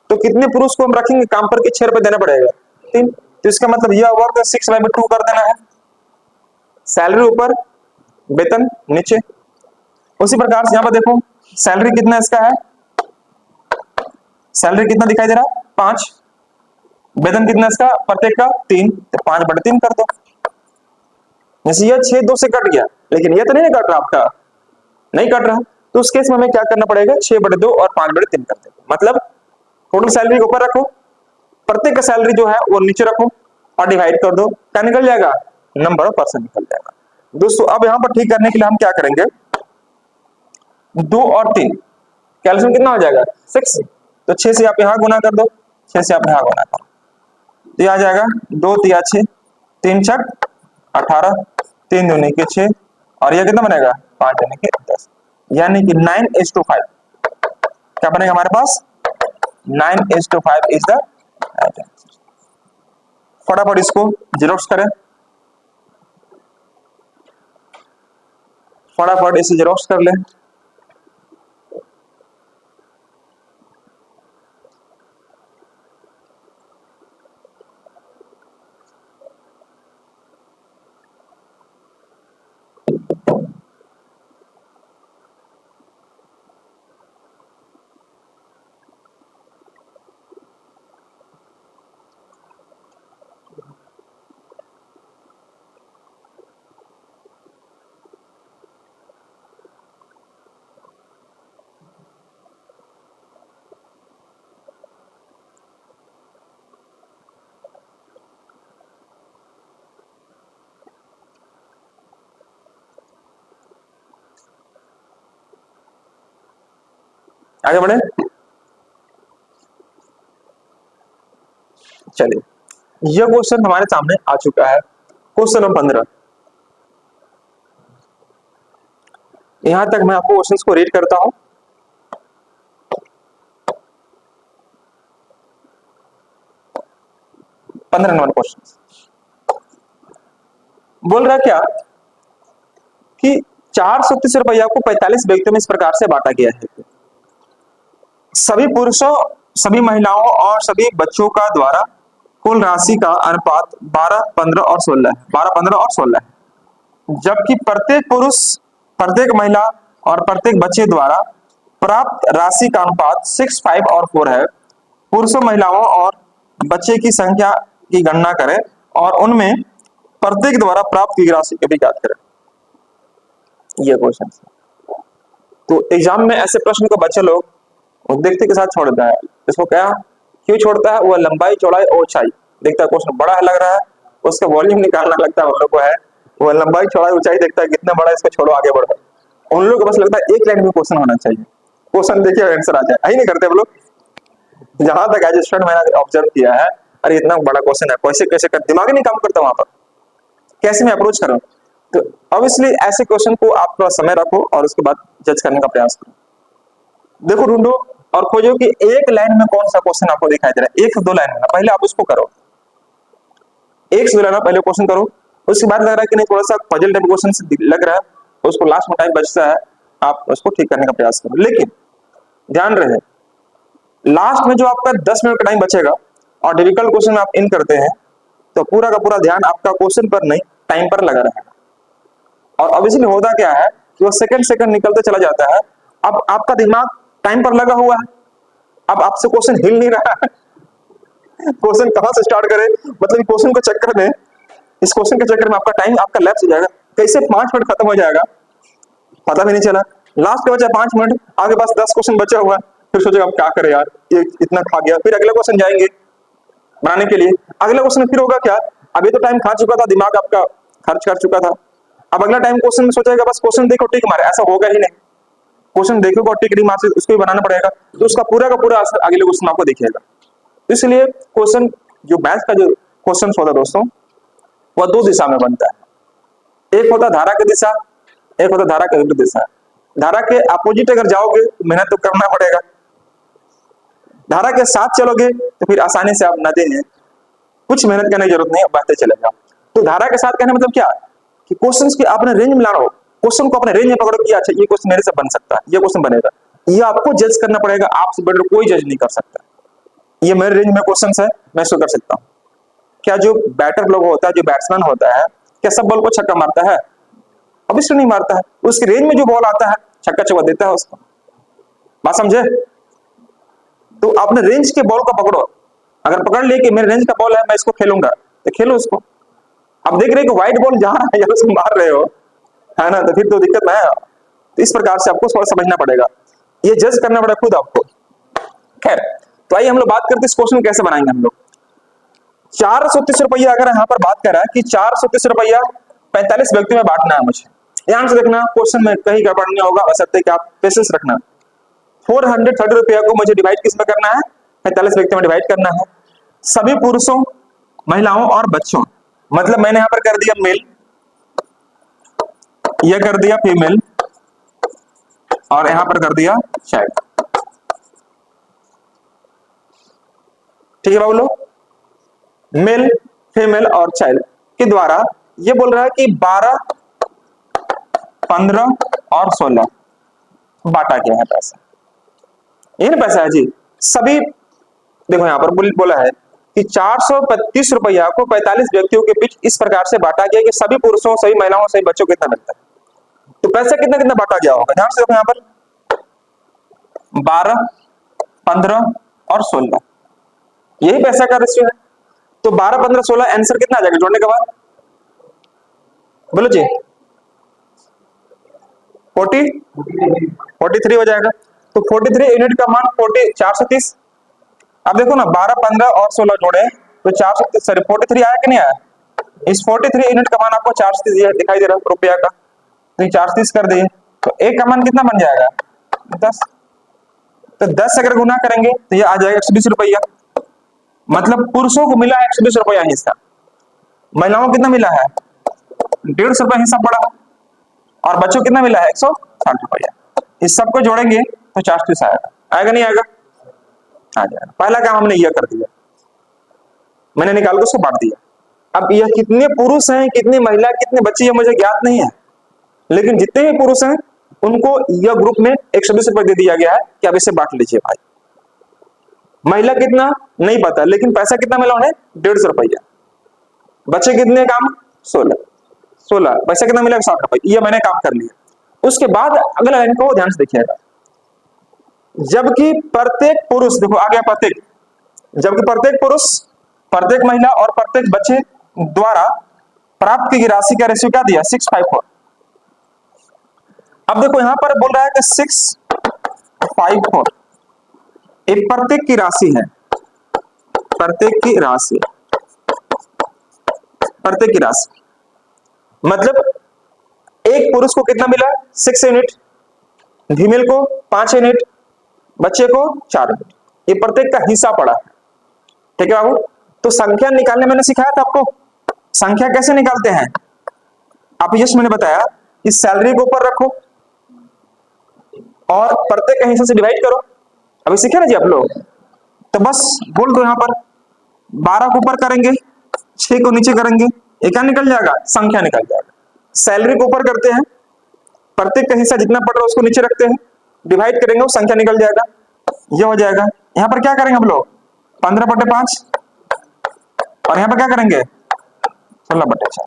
तो कितने पुरुष को हम रखेंगे काम पर के 6 रुपए देना पड़ेगा? 3। तो इसका मतलब यह हुआ कि 6/2 कर देना है, सैलरी ऊपर वेतन नीचे। उसी प्रकार से यहां पर देखो सैलरी कितना इसका है, सैलरी कितना दिखाई दे रहा है? 5, वेतन कितना इसका प्रत्येक का 3, तो 5/3 कर दो। जैसे ये 6 2 से कट गया, लेकिन ये तो नहीं कट रहा आपका, नहीं कट रहा, तो उस केस में हमें क्या करना पड़ेगा, 6/2 और 5/3 कर दो। मतलब टोटल सैलरी ऊपर रखो, प्रत्येक का सैलरी जो है वो नीचे रखो और डिवाइड कर दो, क्या निकल जाएगा, नंबर ऑफ पर्सन निकल जाएगा। दोस्तों अब यहां पर ठीक करने के लिए हम क्या करेंगे, 2 और 3 कैल्सियम कितना हो जाएगा 6, तो 6 से आप यहां गुना कर दो, 6 से आप यहां गुना करो, तो ये आ जाएगा 2 तिया 6, 3 छक 18, 3 दूनी के 6, और ये कितना बनेगा 5 दूनी के 10, यानी कि 9:5 क्या बनेगा हमारे पास, 9:5 इज द राइट आंसर। फटाफट इसको जेरोक्स करें, फटाफट इसे जेरोक्स कर लें। आगे बढ़े, चलिए यह क्वेश्चन हमारे सामने आ चुका है, क्वेश्चन नंबर 15। यहां तक मैं आपको क्वेश्चंस को रीड करता हूं। 15 नंबर क्वेश्चन बोल रहा क्या कि 430 रुपया को 45 व्यक्तियों में इस प्रकार से बांटा गया है, सभी पुरुषों, सभी महिलाओं और सभी बच्चों का द्वारा कुल राशि का अनुपात 12, 15 और 16 है, 12, 15 और 16 है, जबकि प्रत्येक पुरुष, प्रत्येक महिला और प्रत्येक बच्चे द्वारा प्राप्त राशि का अनुपात 6, 5 और 4 है। पुरुषों, महिलाओं और बच्चे की संख्या की गणना करें और उनमें प्रत्येक द्वारा प्राप्त की राशि को भी ज्ञात करें। ये क्वेश्चन, तो एग्जाम में ऐसे प्रश्न को बच्चे लोग देखते के साथ छोड़ देता है। इसको क्या क्यों छोड़ता है, वह लंबाई, चौड़ाई और ऊंचाई देखता है, क्वेश्चन बड़ा है लग रहा है, उसका वॉल्यूम निकालना लगता है उन लोग को है, वो लंबाई, चौड़ाई, ऊंचाई देखता है कितना बड़ा है, इसको छोड़ो आगे बढ़ो। उन लोग को बस लगता है एक लाइन में क्वेश्चन होना चाहिए, क्वेश्चन देखिए आंसर आ जाए, यही नहीं करते वो लोग। जहां तक एज स्टूडेंट मैंने ऑब्जर्व किया है, अरे इतना बड़ा क्वेश्चन है, कैसे कैसे कर, दिमाग ही नहीं काम करता वहां पर, कैसे मैं अप्रोच करूं। तो ऑब्वियसली ऐसे क्वेश्चन को आप थोड़ा समय रखो और उसके बाद जज करने का प्रयास करो। देखो ढूंढो और खोजो कि एक लाइन में कौन सा क्वेश्चन आपको दिखाई दे रहा है, 1 से 2 लाइन में ना, पहले आप उसको करो, 1 से 2 लाइन पहले क्वेश्चन करो, उसके बाद लग रहा है कि नहीं थोड़ा सा पजल टाइप क्वेश्चन लग रहा है, तो उसको लास्ट में टाइम बचता है, आप उसको ठीक करने का प्रयास करो। लेकिन ध्यान रहे, लास्ट में जो आपका 10 मिनट का टाइम बचेगा और डिफिकल्ट क्वेश्चन आप इन करते हैं, तो पूरा का पूरा ध्यान आपका क्वेश्चन पर नहीं टाइम पर लगा रहेगा, और ऑब्वियसली होता क्या है कि वो सेकंड सेकंड निकलते चला जाता है। अब आपका दिमाग टाइम पर लगा हुआ है, अब आपसे क्वेश्चन हिल नहीं रहा है, क्वेश्चन कहां से स्टार्ट करें, मतलब क्वेश्चन के चक्कर में, इस क्वेश्चन के चक्कर में आपका टाइम आपका लैप्स हो जाएगा, कैसे 5 मिनट खत्म हो जाएगा पता भी नहीं चला। लास्ट के बचा 5 मिनट, आगे पास 10 क्वेश्चन बचा हुआ, फिर सोचेगा अब क्या करें यार, ये इतना खा गया, फिर अगला क्वेश्चन जाएंगे बनाने के लिए, अगला क्वेश्चन फिर होगा क्या, अभी तो टाइम खा चुका था, दिमाग आपका खर्च कर चुका था, अब अगला टाइम क्वेश्चन में सोचेगा बस क्वेश्चन देखो टिक मारे, ऐसा होगा ही नहीं, क्वेश्चन देखोगे और टिक नहीं मार से उसको भी बनाना पड़ेगा, तो उसका पूरा का पूरा असर अगले क्वेश्चन आपको दिखेगा। इसलिए क्वेश्चन जो मैथ का जो क्वेश्चन होता है दोस्तों, वह 2 दिशा में बनता है, एक होता धारा की दिशा, एक होता धारा के विपरीत दिशा। धारा के अपोजिट अगर जाओगे तो मेहनत तो करना पड़ेगा, धारा के साथ चलोगे तो फिर आसानी से आप नदी में कुछ मेहनत करने की जरूरत नहीं, बहते चलेगा। तो धारा के साथ कहने मतलब क्या कि क्वेश्चंस की आपने रेंज में लाओ, क्वेश्चन को अपने रेंज में पकड़ो कि अच्छा ये क्वेश्चन मेरे से बन सकता है, ये क्वेश्चन बनेगा, ये आपको जज करना पड़ेगा, आपसे बेटर कोई जज नहीं कर सकता, ये मेरे रेंज में क्वेश्चन है, मैं इसको कर सकता हूँ। क्या जो बैटर लोग होता है, जो बैट्समैन होता है, क्या सब बॉल को छक्का मारता है, अवश्य नहीं मारता है, उसके रेंज में जो बॉल आता है छक्का चौका देता है उसको, बात समझे। तो आपने रेंज के बॉल को पकड़ो, अगर पकड़ लिए कि मेरे रेंज का बॉल है, मैं इसको खेलूंगा, तो खेलो उसको। अब देख रहे हो कि व्हाइट बॉल जा रहा है या उसको मार रहे हो, है ना, तो फिर तो दिक्कत ना है। तो इस प्रकार से आपको थोड़ा समझना पड़ेगा, ये जज करना पड़ेगा खुद आपको। खैर, तो आइए हम लोग बात करते हैं इस क्वेश्चन कैसे बनाएंगे हम लोग। 430 रुपया अगर यहाँ पर बात कर रहा है कि 430 रुपया 45 व्यक्ति में बांटना है मुझे, ध्यान से देखना, क्वेश्चन में कहीं गड़बड़ नहीं होगा, बस कि आप पेशेंस रखना। 430 रुपया को मुझे डिवाइड किस में करना है, 45 व्यक्ति में डिवाइड करना है, सभी पुरुषों, महिलाओं और बच्चों। मतलब मैंने यहां पर कर दिया मेल, यह कर दिया फीमेल, और यहां पर कर दिया चाइल्ड। ठीक है बाबू, मेल, फीमेल और चाइल्ड के द्वारा ये बोल रहा है कि 12, 15 और 16 बांटा गया है पैसा। ये ना पैसा है जी, सभी, देखो यहां पर बोला है कि 435 रुपया को 45 व्यक्तियों के बीच इस प्रकार से बांटा गया कि सभी पुरुषों, सभी महिलाओं, सभी बच्चों को कितना मिलता है। तो पैसा कितना कितना बांटा गया होगा, ध्यान से देखो, यहां पर 12, 15 और 16, यही पैसा का रेशियो है। तो 12, 15, 16 आंसर कितना आ जाएगा जोड़ने के बाद, बोलो जी, 43 हो जाएगा। तो 43 यूनिट का मान 430। अब देखो ना, 12, 15 और 16 जोड़े तो 430, सॉरी 43 आया कि नहीं आया। इस 43 यूनिट का मान आपको 430 दिखाई दे रहा है रुपया का, तो 430 कर दिए, तो एक का मान कितना बन जाएगा, 10। तो 10 अगर गुना करेंगे तो ये आ जाएगा 120 रुपया। मतलब पुरुषों को मिला है 120 रुपया हिस्सा, महिलाओं को कितना मिला है, 150 रुपया हिस्सा पड़ा, और बच्चों को कितना मिला है, 160 रुपया। इस सबको जोड़ेंगे तो 430 आएगा, आएगा नहीं आएगा, आ जाएगा। पहला काम हमने यह कर दिया, मैंने निकाल के उसको बांट दिया। अब यह कितने पुरुष हैं, कितनी महिला, कितने बच्चे, ये मुझे ज्ञात नहीं है, लेकिन जितने भी पुरुष हैं उनको यह ग्रुप में 120 रुपए दे दिया गया है कि अब इसे बांट लीजिए भाई। महिला कितना नहीं पता, लेकिन पैसा कितना मिला उन्हें, 150 रुपया। बच्चे कितने काम, 16, पैसा कितना मिला, 60 रुपये। ये मैंने काम कर लिया। उसके बाद अगला लाइन को ध्यान से देखिएगा, जबकि प्रत्येक पुरुष, देखो आ गया प्रत्येक, जबकि प्रत्येक पुरुष, प्रत्येक महिला और प्रत्येक बच्चे द्वारा प्राप्त की गई राशि का रेशियो क्या दिया, 654। अब देखो यहां पर बोल रहा है कि 654 एक प्रत्येक की राशि है, प्रत्येक की राशि, प्रत्येक की राशि मतलब एक पुरुष को कितना मिला, 6 यूनिट, फीमेल को 5 यूनिट, बच्चे को 4 यूनिट, ये प्रत्येक का हिस्सा पड़ा। ठीक है बाबू, तो संख्या निकालने मैंने सिखाया था आपको, संख्या कैसे निकालते हैं। आप यश मैंने बताया कि सैलरी को ऊपर रखो और प्रत्येक का हिस्सा से डिवाइड करो, अभी सीखे ना जी आप लोग। तो बस बोल दो, यहां पर 12 को ऊपर करेंगे, 6 को नीचे करेंगे, ये क्या निकल जाएगा, संख्या निकल जाएगा। सैलरी को ऊपर करते हैं, प्रत्येक का हिस्सा जितना पड़ रहा है उसको नीचे रखते हैं, डिवाइड करेंगे, वो संख्या निकल जाएगा, ये हो जाएगा। यहां पर क्या करेंगे हम लोग, 15/5, और यहां पर क्या करेंगे, 16/4।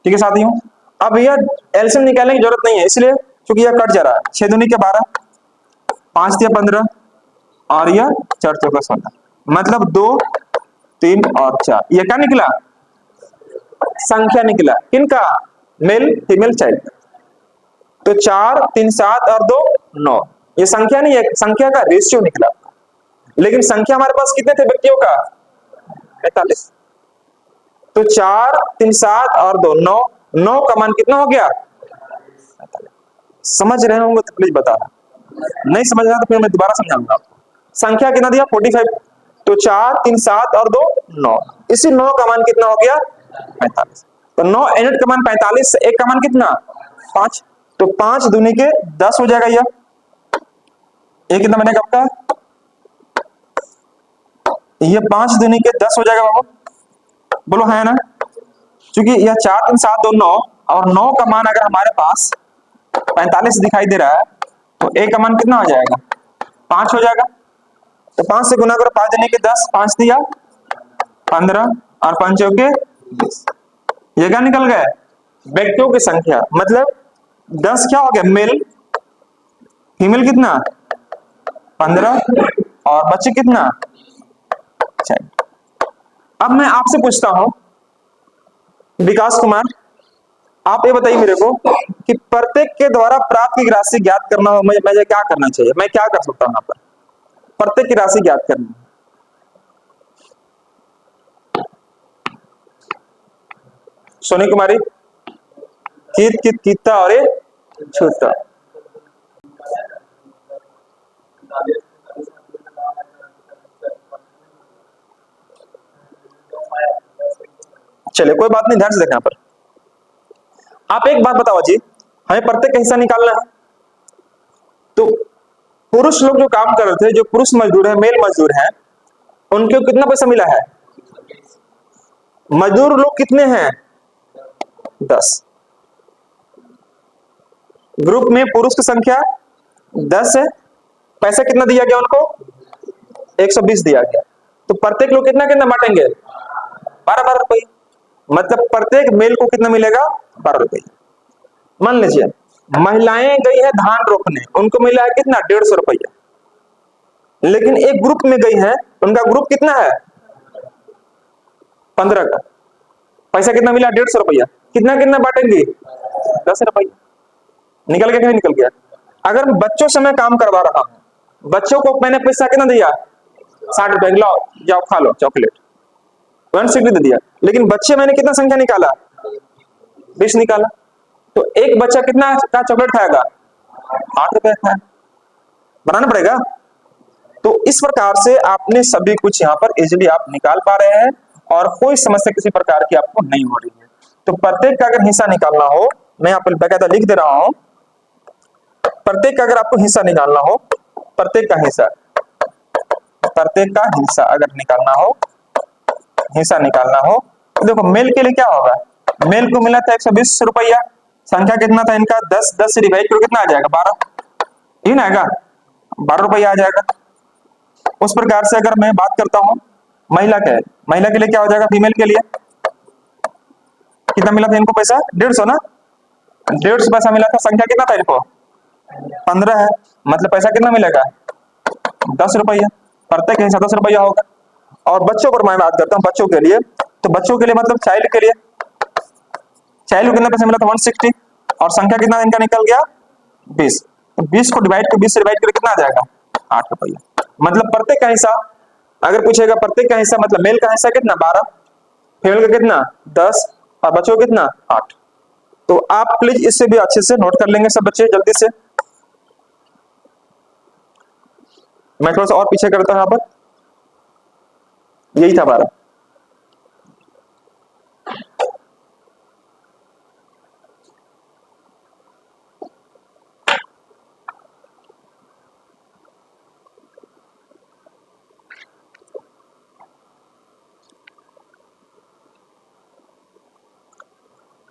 ठीक है साथियों, अब यह एलसीएम निकालने की जरूरत नहीं है, इसलिए क्योंकि यह कट जा रहा है, 6 दूनी के 12, 5 दिया 15, और यह 4 चौका 16, मतलब 2, 3 और 4, यह क्या निकला, संख्या निकला, किनका, मेल, फीमेल, चाइल्ड। तो 4, 3, 7 और 2, 9, ये संख्या नहीं है, संख्या का रेशियो निकला। लेकिन संख्या हमारे पास कितने थे व्यक्तियों का, 45। तो 4, 3, 7 और 2, 9, 9 का मान कितना हो गया, समझ रहे होंगे तो प्लीज बताना, नहीं समझ रहा तो फिर मैं दोबारा समझाऊंगा आपको। संख्या कितना दिया, 45। तो 4, 3, 7 और 2, 9, इसी 9 का मान कितना हो गया, 45। तो 9 यूनिट का मान 45, एक का मान कितना, 5। तो 5 दूनी के 10 हो जाएगा, ये कितना बनेगा आपका, ये 5 दूनी के 10 हो जाएगा बाबू, बोलो है ना। क्योंकि यह 4, 3, 7, 2, 9, और 9 का मान अगर हमारे पास 45 दिखाई दे रहा है, तो एक का मान कितना हो जाएगा, 5 हो जाएगा। तो 5 से गुना करो, 5 देने के 10, 5 दिया 15, और 5 के 20, ये क्या निकल गया, व्यक्तियों की संख्या। मतलब 10 क्या हो गया, मेल, फीमेल कितना 15, और बच्चे कितना बचाएंगे। अब मैं आपसे पूछता हूं विकास कुमार, आप ये बताइए मेरे को कि प्रत्येक के द्वारा प्राप्त की राशि ज्ञात करना हो, मुझे क्या करना चाहिए, मैं क्या कर सकता हूं यहाँ पर? प्रत्येक की राशि ज्ञात करनी। सोनी कुमारी, कित कित कितना और ये छूता। चलिए कोई बात नहीं, ध्यान से देखें यहाँ पर। आप एक बात बताओ जी, हमें प्रत्येक का हिस्सा निकालना है। तो पुरुष लोग जो काम कर रहे थे, जो पुरुष मजदूर है, मेल मजदूर हैं, उनको कितना पैसा मिला है? मजदूर लोग कितने हैं? 10। ग्रुप में पुरुष की संख्या 10 है, पैसा कितना दिया गया उनको? 120 दिया गया। तो प्रत्येक लोग कितना कितना बांटेंगे? 12-12 रुपये। मतलब प्रत्येक मेल को कितना मिलेगा? 12 रुपये। मान लीजिए महिलाएं गई है धान रोपने, उनको मिला है कितना? 150 रुपया। लेकिन एक ग्रुप में गई है, उनका ग्रुप कितना है? 15 का। पैसा कितना मिला? 150 रुपया। कितना कितना बांटेंगे? 10 रुपया। निकल गया कि नहीं निकल गया? अगर बच्चों से मैं काम करवा रहा हूं, बच्चों को मैंने पैसा कितना दिया? 60 रुपए। लाओ जाओ खा लो चॉकलेट, 160 दे दिया। लेकिन बच्चे मैंने कितना संख्या निकाला? 20 निकाला। तो एक बच्चा कितना का चॉकलेट खाएगा? 8 रुपए खाए। बनाना पड़ेगा। तो इस प्रकार से आपने सभी कुछ यहाँ पर इजिली आप निकाल पा रहे हैं और कोई समस्या किसी प्रकार की आपको नहीं हो रही है। तो प्रत्येक का अगर हिस्सा निकालना हो, मैं यहाँ पर बकायदा लिख दे रहा हूं, प्रत्येक का अगर आपको हिस्सा निकालना हो, प्रत्येक का हिस्सा अगर निकालना हो, हिस्सा निकालना हो, तो देखो मेल के लिए क्या होगा? मेल को मिला था 120 रुपया, संख्या कितना था इनका? 10। 10 से डिवाइड करो कितना आ जाएगा? 12। ठीक ना आएगा? 12 रुपया आ जाएगा। उस प्रकार से अगर मैं बात करता हूं महिला के लिए क्या हो जाएगा? फीमेल के लिए कितना मिला था इनको पैसा? 150 ना? 150 पैसा मिला था। संख्या कितना था इनको? 15 है। मतलब पैसा कितना मिलेगा? 10 रुपया। प्रत्येक हिस्सा 10 रुपया होगा। और बच्चों पर मैं बात करता हूँ, बच्चों के लिए, तो बच्चों के लिए मतलब चाइल्ड के लिए, चाइल्ड को कितना पैसा मिला था? 160। और संख्या कितना इनका निकल गया? 20। तो 20 को डिवाइड कर 20 से डिवाइड करके कितना आ जाएगा? 8 रुपया। मतलब प्रत्येक का हिस्सा अगर पूछेगा, प्रत्येक का हिस्सा मतलब मेल का हिस्सा कितना? 12, फीमेल का कितना? 10 और बच्चों का कितना? 8। तो आप प्लीज इससे भी अच्छे से नोट कर लेंगे सब बच्चे जल्दी से। मैं थोड़ा सा और पीछे करता हूं, यहाँ पर यही था 12।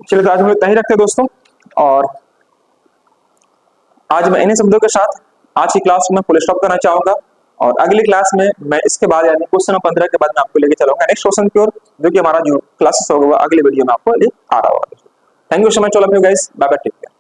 चलिए तो आज हम लोग इतना ही रखते हैं दोस्तों, और आज मैं इन्हीं शब्दों के साथ आज की क्लास में फुल स्टॉप करना चाहूंगा। और अगली क्लास में मैं इसके बाद यानी क्वेश्चन नंबर 15 के बाद मैं आपको लेके चलूंगा नेक्स्ट क्वेश्चन की ओर, जो कि हमारा जो क्लासेस होगा अगली वीडियो में आपको आ रहा होगा। Thank you so much all of you guys, bye bye, take care.